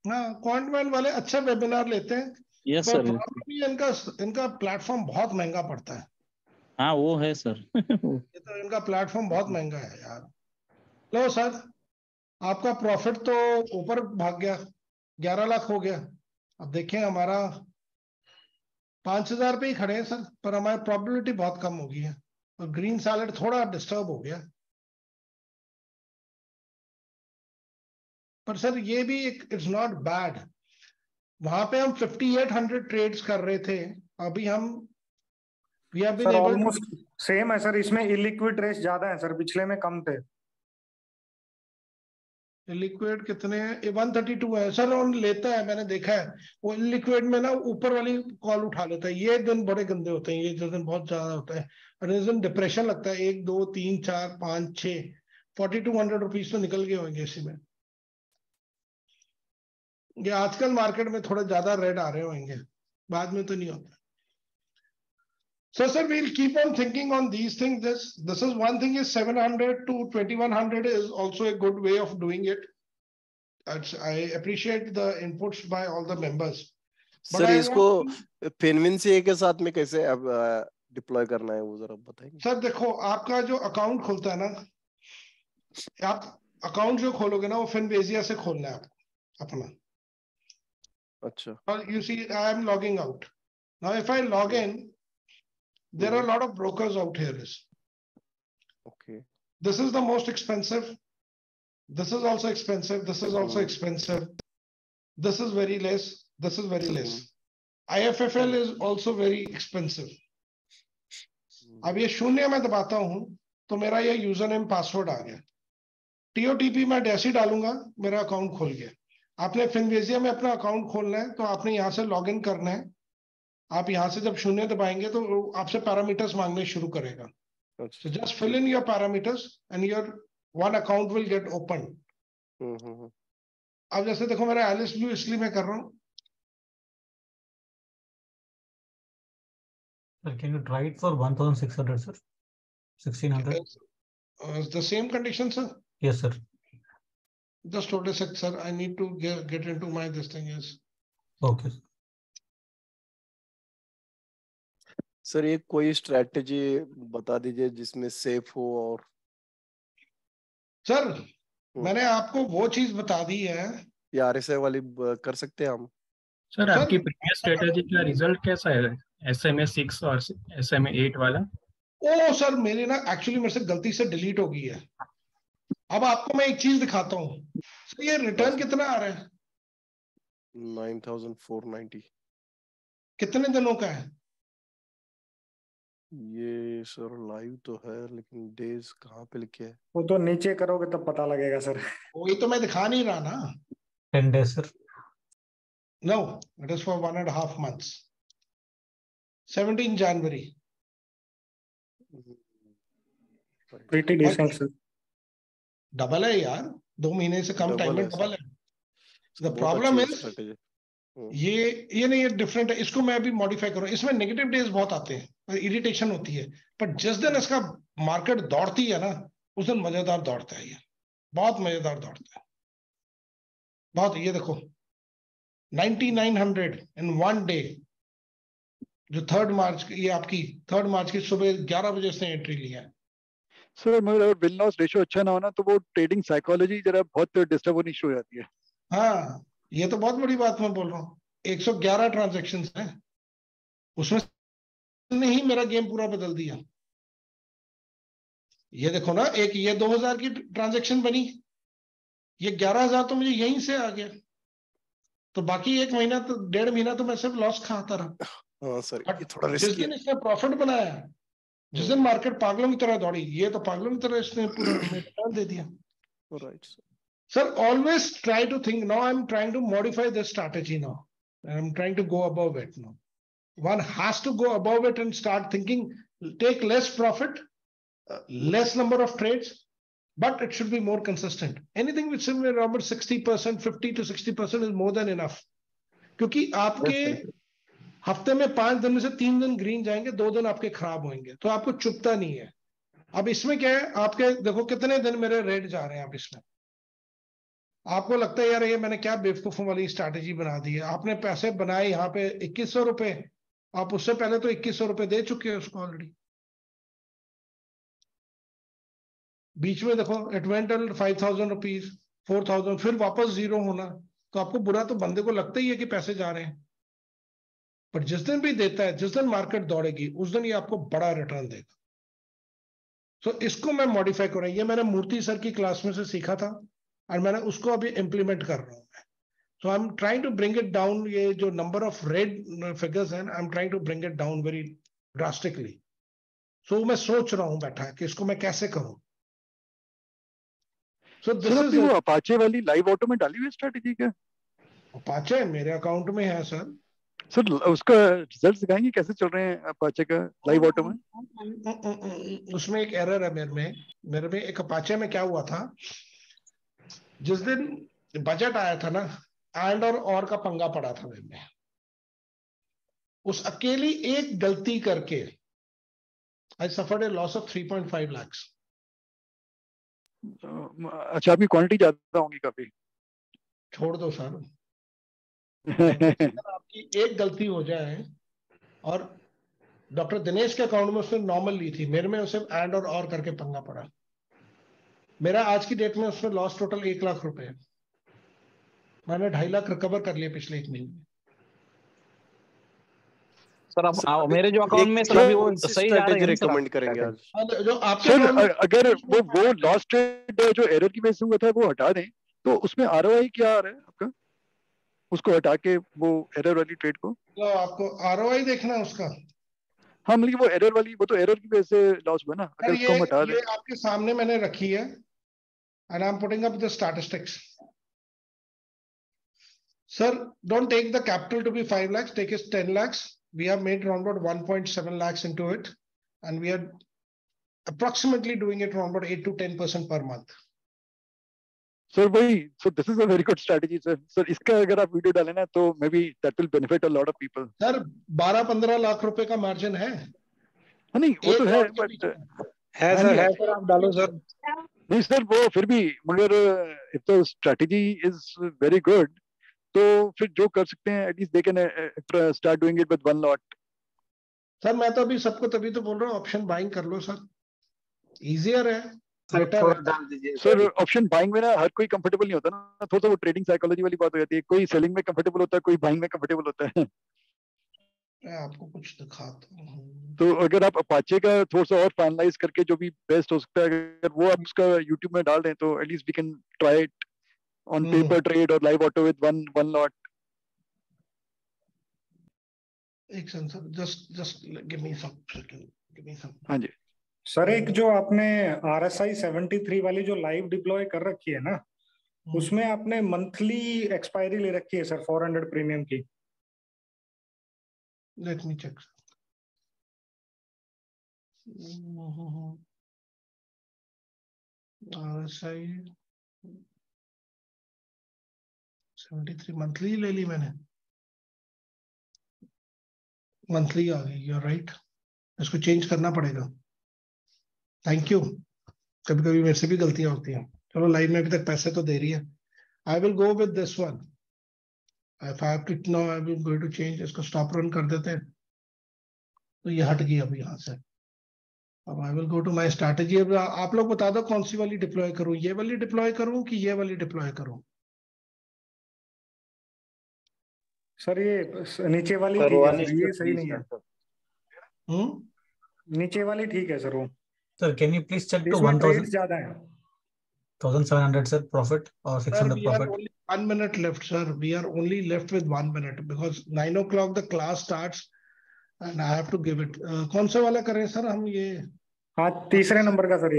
हाँ, क्वांटमैन वाले अच्छा वेबिनार लेते हैं, Yes पर sir. प्रॉब्लम इनका प्लेटफॉर्म बहुत महंगा पड़ता है। हाँ वो है सर। ये तो इनका प्लेटफॉर्म बहुत महंगा है यार। लो सर, आपका प्रॉफिट तो ऊपर भाग गया, 11 लाख हो गया। अब देखें, हमारा 5000 पे ही खड़े हैं सर, पर हमारी प्रोबेबिलिटी बहुत कम हो गई है, और ग्रीन सैलेड थोड़ा डिस्टर्ब हो गया। पर सर ये भी एक, इट्स नॉट बैड। वहां पे हम 5800 ट्रेड्स कर रहे थे, अभी हम we have been sir able to. Almost same है सर, इसमें इलिक्विड रेस ज्यादा है सर, पिछले में कम थे। लिक्विड कितने हैं, 132 है सर, और लेता है, मैंने देखा है वो लिक्विड में ना ऊपर वाली कॉल उठा लेता है। ये दिन बड़े गंदे होते हैं, ये दिन बहुत ज्यादा होता है, और इस दिन डिप्रेशन लगता है। 1 2 3 4 5 6 4200 रुपीज तो निकल गए होंगे इसी में। ये आजकल मार्केट में थोड़ा ज्यादा रेड आ रहे होंगे, बाद में तो नहीं होता। So sir, we'll keep on thinking on these things. This is one thing, is 700 to 2100 is also a good way of doing it. I appreciate the inputs by all the members. Sir इसको फिनविन से के साथ में कैसे अब डिप्लॉय करना है वो जरा बताएंगे? सर देखो, आपका जो अकाउंट खुलता है ना, आप अकाउंट जो खोलोगे ना वो फिनवेजिया से खोलना है आपको अपना. अच्छा. और you see I am logging out. Now if I log in, there are a lot of brokers out here. Okay. This is the most expensive. This is also expensive. This is also expensive. This is very less. This is very less. IFFL is also very expensive. अब ये शून्य मैं दबाता हूं तो मेरा ये यूजर नेम पासवर्ड आ गया. TOTP मैं जैसे ही डालूंगा मेरा अकाउंट खुल गया. आपने फिनवेजिया में अपना अकाउंट खोलना है तो आपने यहाँ से लॉग इन करना है. आप यहाँ से जब शून्य दबाएंगे तो आपसे पैरामीटर्स मांगने शुरू करेगा. So just fill in your parameters and your one account will get opened. अब जैसे देखो मेरा एलिस ब्लू इसलिए मैं कर रहा हूँ. Sir, can you try it for 1,600, sir? 1,600? The same condition, sir? Yes, sir. Just hold a sec, sir. I need to get into my this thing is. Okay. Sir ये कोई स्ट्रेटजी बता दीजिए जिसमें सेफ हो. और सर मैंने आपको वो चीज बता दी है. ये RSI वाली कर सकते हैं हम? सर आपकी प्रीवियस स्ट्रेटजी का रिजल्ट कैसा है? SMA 6 और SMA 8 वाला? ओ सर मेरी ना एक्चुअली मेरे से गलती से डिलीट हो गई है. अब आपको मैं एक चीज दिखाता हूँ. सर ये रिटर्न कितना आ रहा है? 9,490. कितने दिनों का है ये? सर लाइव तो है लेकिन डेज कहाँ पे लिखे है? वो तो नीचे करोगे तब पता लगेगा सर. वही तो मैं दिखा नहीं रहा ना. 10 days, sir. No, it is for 1.5 months. 17 January. Pretty decent sir. Double है यार. 2 महीने से कम टाइम में डबल है. The problem is ये नहीं, ये डिफरेंट है. इसको मैं अभी मॉडिफाई करूँ. इसमें नेगेटिव डेज बहुत आते हैं और इरिटेशन होती है. पर जिस दिन इसका मार्केट दौड़ती है ना उस दिन मजेदार दौड़ता है. ये बहुत मजेदार दौड़ता है. बहुत. ये देखो 9900 इन 1 डे. जो 3 मार्च, ये आपकी 3 मार्च की सुबह 11 बजे से एंट्री लिया है. सर मगर अगर विन लॉस रेशियो अच्छा ना हो ना तो वो ट्रेडिंग साइकोलॉजी जरा बहुत डिस्टर्ब होनी शुरू हो जाती है. हाँ ये तो बहुत बड़ी बात मैं बोल रहा हूँ. 111 ट्रांजेक्शन है उसमें ही मेरा गेम पूरा बदल दिया. ये देखो ना, एक ये 2000 की ट्रांजेक्शन बनी, ये 11,000 तो मुझे यहीं से आ गया. तो बाकी 1 महीना तो 1.5 महीना तो मैं सिर्फ लॉस खाता रहा. हाँ सर ये थोड़ा जिस रिस्की दिन है. इसने प्रॉफिट बनाया, जिस दिन मार्केट पागलों की तरह दौड़ी, ये तो पागलों की तरह इसने पूरा रिटर्न दे दिया. Right sir. Sir, always try to think. Now I'm trying to modify this strategy now. I'm trying to go above it now. One has to go above it and start thinking, take less profit, less number of trades, but it should be more consistent. Anything which is around 60%, 50 to 60% is more than enough. क्योंकि आपके हफ्ते में 5 दिन में से 3 दिन ग्रीन जाएंगे, 2 दिन आपके खराब होंगे, तो आपको चुपता नहीं है. अब इसमें क्या है, आपके देखो कितने दिन मेरे रेड जा रहे हैं. आप इसमें आपको लगता है यार ये मैंने क्या बेवकूफों वाली स्ट्रैटेजी बना दी है. आपने पैसे बनाए यहाँ पे 2100 रुपए, आप उससे पहले तो 2100 रुपए दे चुके हैं उसको ऑलरेडी. बीच में देखो इट वेंट 5,000 रुपीज, 4,000, फिर वापस जीरो होना. तो आपको बुरा तो बंदे को लगता ही है कि पैसे जा रहे हैं. पर जिस दिन भी देता है, जिस दिन मार्केट दौड़ेगी उस दिन ये आपको बड़ा रिटर्न देगा. तो इसको मैं मॉडिफाई कर रहा हूं. ये मैंने मूर्ति सर की क्लास में से सीखा था और मैंने उसको अभी इम्प्लीमेंट कर रहा हूँ. So I am trying to bring it down. ये जो नंबर ऑफ रेड फिगर्स हैं, I am trying to bring it down very drastically. So मैं सोच रहा हूँ बैठा कि इसको मैं कैसे करूँ. सो दिस इज वो अपाचे वाली लाइव ऑटो में डाली हुई स्ट्रेटजी क्या? अपाचे मेरे अकाउंट में है सर. सर उसका रिजल्ट दिखाएंगे कैसे चल रहे हैं अपाचे का लाइव ऑटो में? उसमें एक एरर है मेरे में एक अपाचे में क्या हुआ था, जिस दिन बजट आया था ना, एंड और का पंगा पड़ा था मेरे में. उस अकेली एक गलती करके I suffered A loss of 3.5 lakhs. अच्छा आपकी क्वांटिटी ज्यादा होंगी काफी. छोड़ दो सर. आपकी एक गलती हो जाए और डॉक्टर दिनेश के अकाउंट में उसने नॉर्मल ली थी, मेरे में उसे एंड और करके पंगा पड़ा। मेरा आज की डेट में उसमें लॉस टोटल 1 लाख रुपए है। मैंने 2.5 लाख रिकवर कर लिए पिछले 1 महीने में। सर अब मेरे जो अकाउंट में सर अभी वो सही जा रही है रिकमेंड करेंगे आज। जो आपके सर अगर वो लॉस्ट ट्रेड जो एरर की वजह से हुआ था वो हटा दें तो उसमें आरओआई क्या आ रहा है आपका, उसको हटा के वो एरर वाली ट्रेड को? तो आपको आरओआई देखना है उसका। हाँ मतलब वो एरर वाली, वो तो एरर की वजह से लॉस हुआ ना, अगर उसको हम हटा दें। ये आपके सामने मैंने रखी है and I'm putting up the statistics. Sir, don't take the capital to be 5 lakhs, take it 10 lakhs. We have made around about 1.7 lakhs into it, and we are approximately doing it around about 8 to 10% per month. Sir, so this is a very good strategy, sir. Sir, इसका अगर आप वीडियो डालें ना तो maybe that will benefit a lot of people. Sir, 12-15 lakh रुपए का मार्जिन है। नहीं वो तो है, बट है सर आप डालो सर। नहीं सर, वो फिर भी मगर if the strategy is very good तो फिर जो कर सकते हैं at least they can start doing it with one lot. Sir मैं तो अभी सबको तभी तो बोल रहा हूँ ऑप्शन बाइंग कर लो सर, इजियर है। सर ऑप्शन बाइंग में ना हर कोई कंफर्टेबल नहीं होता ना, थोड़ा सा वो ट्रेडिंग साइकोलॉजी वाली बात हो जाती है, कोई सेलिंग में कंफर्टेबल होता है, कोई बाइंग में कंफर्टेबल होता है। मैं आपको कुछ दिखाता हूँ। तो अगर आप अपाचे का थोड़ा सा और फाइनलाइज करके जो भी बेस्ट हो सकता है अगर वो आप उसका यूट्यूब में डाल दें तो at least we can try it on paper trade और live auto with one lot. एक second just give me some. हाँ जी सर, एक जो आपने RSI 73 वाली जो लाइव डिप्लॉय कर रखी है ना, उसमें आपने मंथली एक्सपायरी ले रखी है सर 400 प्रीमियम की। Let me check. RSI 73 monthly ले ली मैंने, मंथली आ गई। यू आर राइट, इसको चेंज करना पड़ेगा। Thank you. कभी कभी मेरे से भी गलतियां होती हैं। चलो लाइव में अभी तक पैसे तो दे रही है। I will go with this one. If I have to know I will go to change. इसको स्टॉप रन कर देते हैं तो ये हट गई अब यहाँ से। अब I will go to my strategy. अब आप लोग बता दो कौन सी वाली डिप्लॉय करूं, ये वाली डिप्लॉय करूं कि ये वाली डिप्लॉय करूं? सर ये नीचे वाली ठीक है सर, ये सही नहीं है। नीचे वाली ठीक है सर वो। Sir can you please check two 1000 ज्यादा है 1700 सर प्रॉफिट और 600 profit. only 1 minute left sir, we are only left with 1 minute because 9 o'clock the class starts and I have to give it. कौन सा वाला करें सर हम? ये हाँ तीसरे नंबर का सर,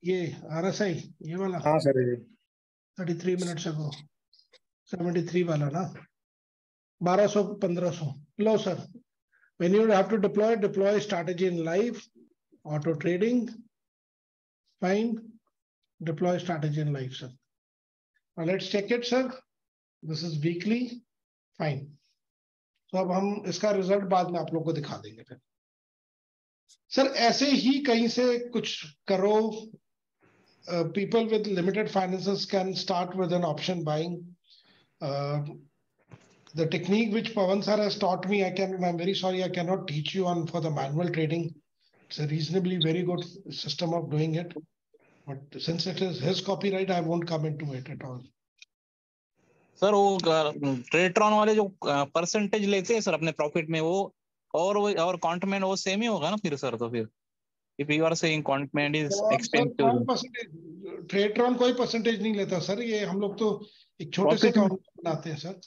ये RSI ये वाला। हाँ सर ये 33 minutes ago 73 वाला ना, 1200-1500 लो sir. when you have to deploy strategy in live auto trading, fine, deploy strategy in live sir. Now let's check it sir, this is weekly, fine. तो अब हम इसका रिजल्ट बाद में आप लोग को दिखा देंगे फिर। सर ऐसे ही कहीं से कुछ करो। people with limited finances can start with an option buying. The technique which Pawan sir has taught me, I'm very sorry I cannot teach you on for the manual trading. It's a reasonably very good system of doing it, but since it is his copyright I won't come into it at all. Sir वो ट्रेडट्रॉन वाले जो परसेंटेज लेते हैं सर अपने प्रॉफिट में, वो और कॉन्टमेंट वो सेम ही होगा ना फिर सर? तो फिर if you are saying Quantman is expensive, Tradetron कोई परसेंटेज नहीं लेता सर। ये हम लोग तो एक छोटे से अकाउंट बनाते हैं सर।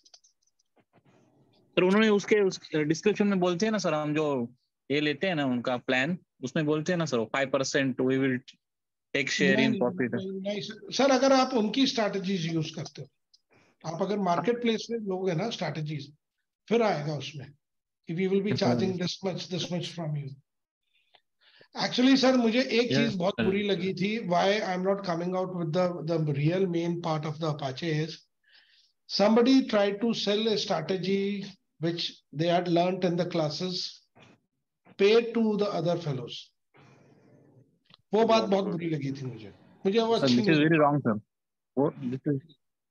सर उन्होंने उसके डिस्क्रिप्शन में बोलते हैं ना सर, हम जो ये लेते हैं ना उनका प्लान, उसमें बोलते हैं ना sir 5% we will take share in profit. नहीं सर, अगर आप उनकी स्ट्रैटेजीज यूज करते हो, आप अगर मार्केट प्लेस में लोगे ना स्ट्रैटेजीज, फिर आएगा उसमें कि we will be charging this much from you. Actually sir मुझे एक चीज बहुत बुरी लगी थी, why I am not coming out with the real main part of the Apache is somebody tried to sell a strategy which they had learnt in the classes, paid to the other fellows. वो बात बहुत बुरी लगी थी मुझे वो अच्छी नहीं वेरी रॉन्ग सर। वो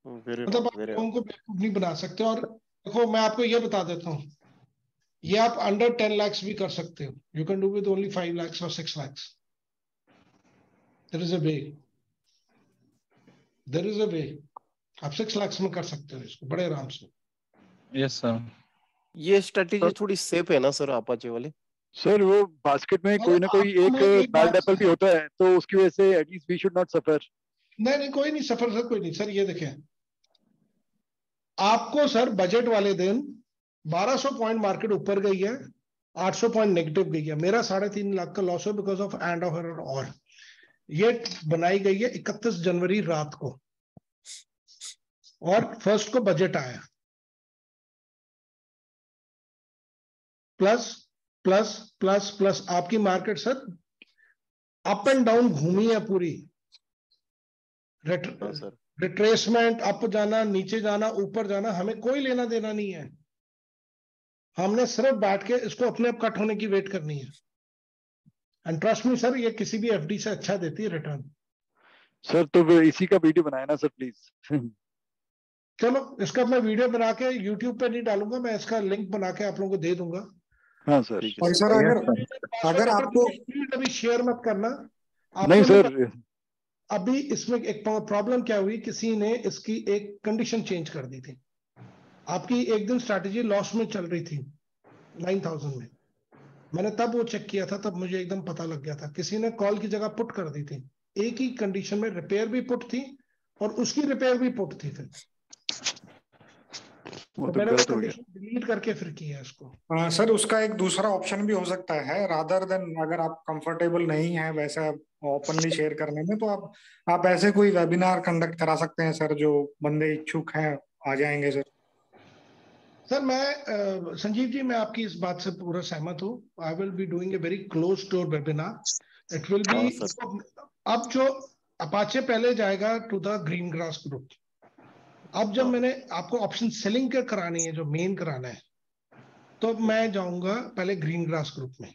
मतलब आप लोगों को बेवकूफ नहीं बना सकते। और देखो मैं आपको ये बता देता हूँ, ये आप अंडर 10 lakhs भी कर सकते हो. You can do with only 5 lakhs or 6 lakhs. There is a way. There is a way. आप 6 lakhs में कर सकते हो इसको बड़े आराम से. Yes sir. ये स्ट्रेटेजी थोड़ी सेफ है ना सर अपाचे वाली? सर वो बास्केट में कोई ना कोई एक बैड एप्पल भी होता है, तो उसकी वजह से at least we should not suffer. नहीं कोई नहीं सफर सर, कोई नहीं सर. ये देखें, आपको सर बजट वाले दिन 1200 पॉइंट मार्केट ऊपर गई है, 800 पॉइंट नेगेटिव गई है. मेरा 3.5 लाख का लॉस है बिकॉज ऑफ एंड ऑफ और ये बनाई गई है 31 जनवरी रात को और 1 को बजट आया. प्लस प्लस प्लस प्लस आपकी market sir up and down घूमी है पूरी. रिट्रेसमेंट, अप जाना, नीचे जाना, ऊपर जाना, हमें कोई लेना देना नहीं है. हमने सिर्फ बैठ के इसको अपने आप कट होने की वेट करनी है. एंड ट्रस्ट मी सर, ये किसी भी एफडी से अच्छा देती है रिटर्न. सर तो इसी का वीडियो बनाया ना सर प्लीज. चलो इसका मैं वीडियो बना के यूट्यूब पे नहीं डालूंगा, मैं इसका लिंक बना के आप लोगों को दे दूंगा. हाँ सर. और सर अगर आपको अभी शेयर मत करना. नहीं सर, अभी इसमें एक प्रॉब्लम क्या हुई, किसी ने इसकी एक कंडीशन चेंज कर दी थी. आपकी एक दिन स्ट्रैटेजी लॉस में चल रही थी 9000 में. मैंने तब वो चेक किया था, तब मुझे एकदम पता लग गया था. किसी ने कॉल की जगह पुट कर दी थी. एक ही कंडीशन में रिपेयर भी पुट थी और उसकी रिपेयर भी पुट थी. फिर तो मैंने वो कंडीशन डिलीट करके फिर किया इसको. सर उसका एक दूसरा ऑप्शन भी हो सकता है, रादर देन अगर आप कंफर्टेबल नहीं है वैसा ओपनली शेयर करने में, तो आप ऐसे कोई वेबिनार कंडक्ट करा सकते हैं सर, जो बंदे इच्छुक हैं आ जाएंगे सर. सर मैं संजीव जी, मैं आपकी इस बात से पूरा सहमत हूँ. I will be doing a very close door webinar. It will be, अब जो अपाचे पहले जाएगा to the green grass group. अब जब मैंने आपको ऑप्शन सेलिंग के करानी है, जो मेन कराना है, तो मैं जाऊंगा पहले ग्रीन ग्रास ग्रुप में.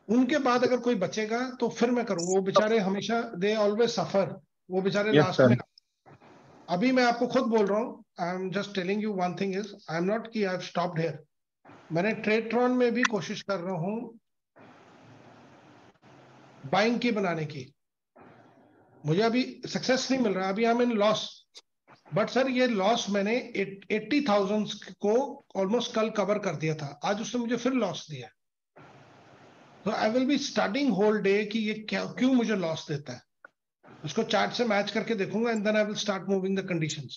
उनके बाद अगर कोई बचेगा तो फिर मैं करूंगा. वो बेचारे हमेशा दे ऑलवेज सफर, वो बेचारे लास्ट में. अभी मैं आपको खुद बोल रहा हूँ, I am just telling you one thing is, I am not कि आई हैव स्टॉप्ड हियर. मैंने ट्रेडट्रॉन में भी कोशिश कर रहा हूँ बाइंग की बनाने की. मुझे अभी सक्सेस नहीं मिल रहा. अभी I am in loss. But sir ये लॉस मैंने 80,000 को ऑलमोस्ट कल कवर कर दिया था. आज उसने मुझे फिर लॉस दिया. तो I will be studying whole day कि ये क्यों मुझे लॉस देता है. उसको चार्ट से मैच करके देखूंगा and then I will start moving the conditions.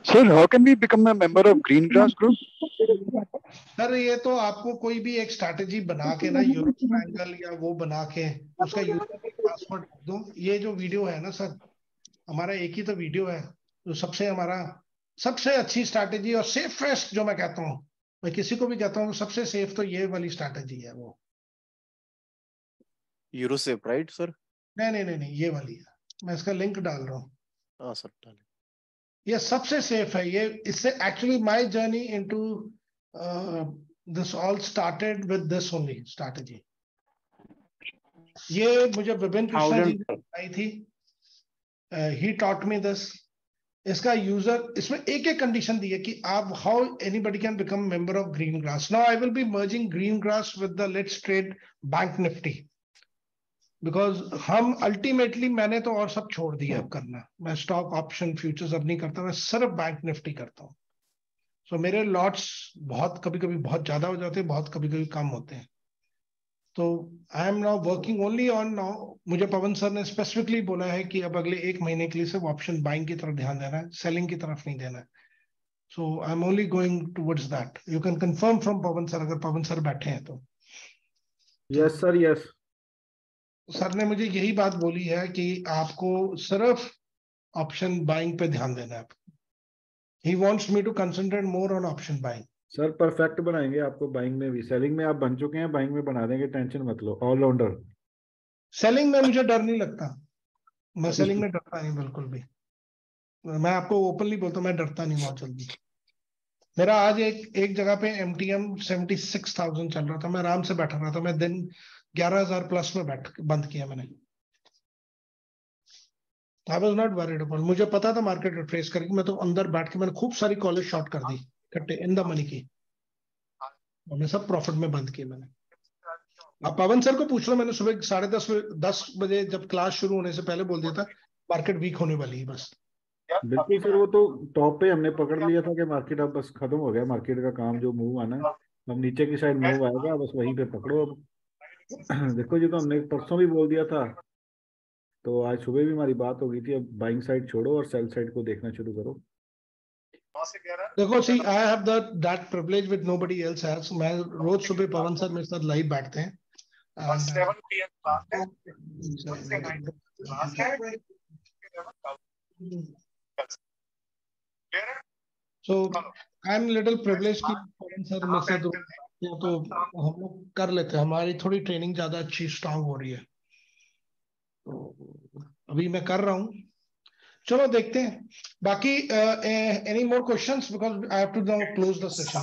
Sir how can we become a member of green grass group? Sir ये तो आपको कोई भी एक स्ट्रैटेजी बना के ना, यूरो ट्रायंगल या वो बना के उसका यूजर पासवर्ड दो. ये जो वीडियो है ना सर, हमारा एक ही तो वीडियो है जो हमारा सबसे अच्छी स्ट्रैटेजी और सेफेस्ट, जो मैं कहता हूँ, मैं किसी को भी कहता हूँ सबसे सेफ तो ये वाली स्ट्रैटेजी है. वो यूरोसेफ राइट सर? नहीं, ये वाली है. मैं इसका लिंक डाल रहा हूँ. हाँ सर डालें. ये सबसे सेफ है. ये इससे actually my journey into this all started with this only strategy. ये मुझे विपिन कृष्णा जी ने बताई थी. He taught me this. इसका यूजर, इसमें एक एक कंडीशन दी है कि आप how anybody can become member of green grass. Now I will B merging green grass with the let's trade bank Nifty, because हम अल्टीमेटली, मैंने तो और सब छोड़ दिया अब करना. मैं स्टॉक ऑप्शन फ्यूचर्स अब नहीं करता, मैं सिर्फ बैंक निफ्टी करता हूँ. सो मेरे लॉट्स बहुत कभी कभी बहुत ज्यादा हो जाते हैं, बहुत कभी कभी कम होते हैं. तो I am now working only on, now मुझे पवन सर ने स्पेसिफिकली बोला है कि अब अगले 1 महीने के लिए सिर्फ ऑप्शन बाइंग की तरफ ध्यान देना है, सेलिंग की तरफ नहीं देना है. So I am only going towards that. You can confirm from Pawan sir, अगर पवन सर बैठे हैं तो. Yes sir, yes. सर ने मुझे यही बात बोली है कि आपको सिर्फ ऑप्शन बाइंग पे ध्यान देना है. He wants me to concentrate more on option buying. Sir perfect बनाएंगे आपको बाइंग में भी. सेलिंग में आप बन चुके हैं, बाइंग में बना देंगे, टेंशन मत लो. ऑलराउंडर. सेलिंग में मुझे डर नहीं लगता. मैं सेलिंग में डरता नहीं बिल्कुल भी. मैं आपको ओपनली बोलता हूँ, मैं डरता नहीं बहुत जल्दी. मेरा आज एक जगह पे MTM 76,000 चल रहा था. मैं आराम से बैठा रहा था. मैं दिन 11,000 प्लस में बंद किया मैंने. आई वाज नॉट वरीड अबाउट. मुझे पता था मार्केट रिट्रेस करेगी. मैं तो अंदर बैठ के मैंने खूब सारी कॉलेज शॉर्ट कर दी इकट्ठे इन द मनी की. हमने सब प्रॉफिट में बंद किए मैंने। आप पवन सर को पूछ लो, मैंने सुबह 10:30 बजे जब क्लास शुरू होने से पहले बोल दिया था मार्केट वीक होने वाली है बस। बिल्कुल सर, वो तो टॉप पे हमने पकड़ लिया था कि मार्केट अब बस खत्म हो गया, मार्केट का काम जो मूव आना है, अब नीचे की साइड मूव आएगा, बस वहीं पे पकड़ो अब। देखो जी, तो हमने परसों भी बोल दिया था, तो आज सुबह भी हमारी बात हो गई थी, अब बाइंग साइड छोड़ो और सेल साइड को देखना शुरू करो। देखो see I have that privilege with nobody else has. मैं रोज सुबह पवन सर मेरे साथ लाइव बैठते हैं। So I'm little privileged कि पवन सर मेरे साथ तो हम लोग कर लेते हैं, हमारी थोड़ी ट्रेनिंग ज्यादा अच्छी स्ट्रांग हो रही है, तो अभी मैं कर रहा हूँ। चलो देखते हैं। बाकी any more questions, because I have to now close the session.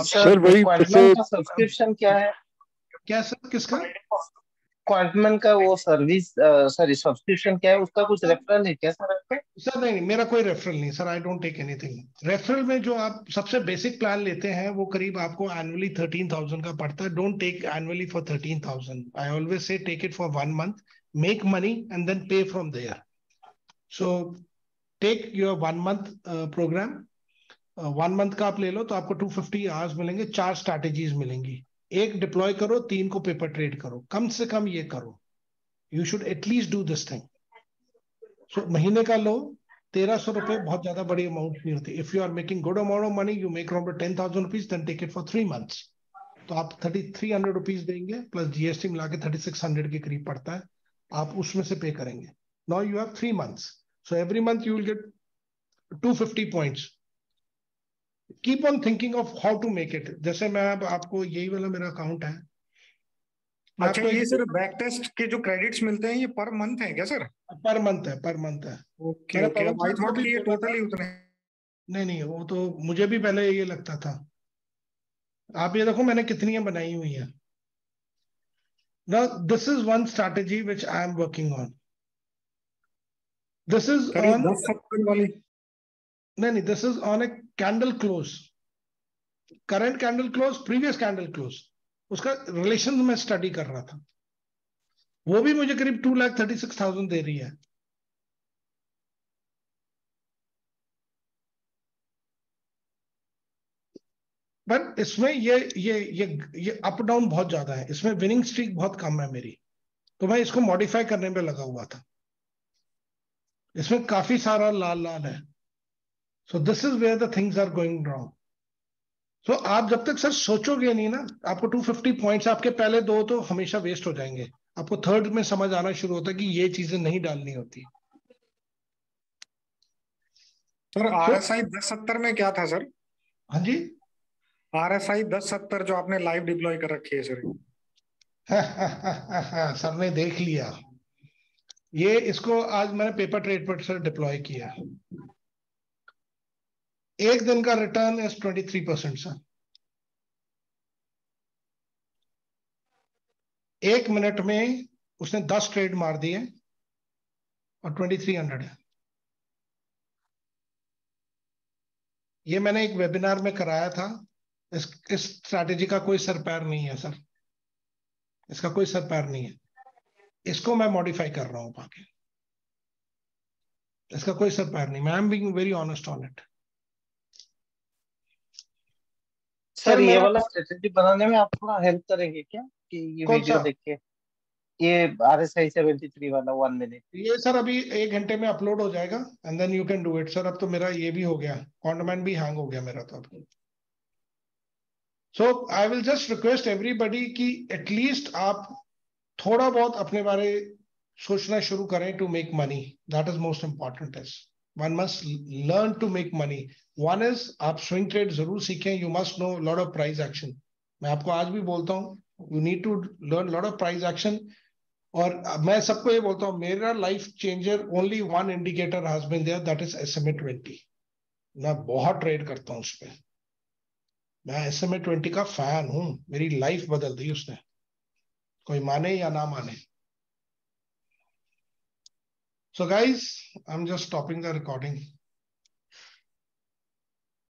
Sir वही क्वांटमैन का सब्सक्रिप्शन क्या है? क्या सर, किसका? क्वांटमैन का वो सर्विस सॉरी सब्सक्रिप्शन क्या है, उसका कुछ रेफरल है क्या सर आपका? सर नहीं, मेरा कोई रेफरल नहीं sir, I don't take anything. Referral में जो आप सबसे बेसिक प्लान लेते हैं वो करीब आपको एनुअली 13,000 का पड़ता है। Don't take annually for 13,000। I always say take it for 1 month, make money and then pay from there. So take your 1 month program. 1 month का आप ले लो तो आपको 250 आवर्स मिलेंगे, 4 स्ट्रैटेजीज मिलेंगी। एक डिप्लॉय करो, 3 को पेपर ट्रेड करो, कम से कम ये करो। You should at least do this thing. So महीने का लो 1,300 रुपए, बहुत ज्यादा बड़ी अमाउंट नहीं होती। If you are making good amount of money, you make around 10,000 rupees, then take it for 3 months. तो आप 3,300 रुपीज देंगे प्लस जीएसटी मिला के 3,600 के करीब पड़ता है, आप उसमें से पे करेंगे। Now you have 3 months, so every month you will get 250 points. Keep on thinking of how to make it. जैसे मैं अब आपको, यही वाला मेरा अकाउंट है। अच्छा, ये सर बैक टेस्ट के जो क्रेडिट्स मिलते हैं ये पर मंथ है क्या सर? पर मंथ है, पर मंथ है। ओके मैंने ओके, पवन आई सर को थॉट भी कि ये बोला था। टोटली उतने। नहीं, वो तो मुझे भी पहले ये लगता था। आप ये देखो मैंने कितनी बनाई हुई है। Now this is one strategy which I am working on. This is on 10-70 वाली? नहीं, this is on a candle close, current candle close, previous candle close, उसका रिलेशन में स्टडी कर रहा था। वो भी मुझे करीब 2,36,000 दे रही है। बट इसमें ये अप डाउन बहुत ज्यादा है, इसमें विनिंग स्ट्रीक बहुत कम है मेरी, तो मैं इसको मॉडिफाई करने पे लगा हुआ था। इसमें काफी सारा लाल लाल है। So this is where the things are going wrong. So आप जब तक सर सोचोगे नहीं ना, आपको 250 पॉइंट्स, आपके पहले 2 तो हमेशा वेस्ट हो जाएंगे। आपको थर्ड में समझ आना शुरू होता है कि ये चीजें नहीं डालनी होती। सर आरएसआई 1070 में क्या था सर? हाँ जी, आरएसआई 1070 जो आपने लाइव डिप्लॉय कर रखी है सर। सर ने देख लिया ये, इसको आज मैंने पेपर ट्रेड पर सर डिप्लॉय किया। एक दिन का रिटर्न इज 23% सर। 1 मिनट में उसने 10 ट्रेड मार दिए और 2,300 है। ये मैंने एक वेबिनार में कराया था। इस स्ट्रैटेजी का कोई सर पैर नहीं है सर, इसका कोई सर पैर नहीं है। इसको मैं मॉडिफाई कर रहा हूं आगे, इसका कोई सर पैर नहीं। I am being very honest on it. Sir ये वाला स्ट्रेटेजी बनाने में आप थोड़ा हेल्प करेंगे क्या, कि ये कौन वीडियो सा? देख के? ये RSI 73 वाला 1 मिनट। ये सर अभी 1 घंटे में अपलोड हो जाएगा and then you can do it sir. अब तो मेरा ये भी हो गया, क्वांटमैन भी हैंग हो गया मेरा तो अब। So I will just request everybody कि एटलीस्ट आप थोड़ा बहुत अपने बारे सोचना शुरू करें to make money. That is most important. Is one must learn to make money. One is आप स्विंग ट्रेड जरूर सीखें। You must know lot of price action. मैं आपको आज भी बोलता हूँ, you need to learn lot of price action. और मैं सबको ये बोलता हूँ, मेरा life changer only one indicator has been there, that is SMA 20। मैं बहुत ट्रेड करता हूँ उस पर। मैं SMA 20 का फैन हूं, मेरी लाइफ बदल दी उसने, कोई माने या ना माने। So guys, I'm just stopping the recording.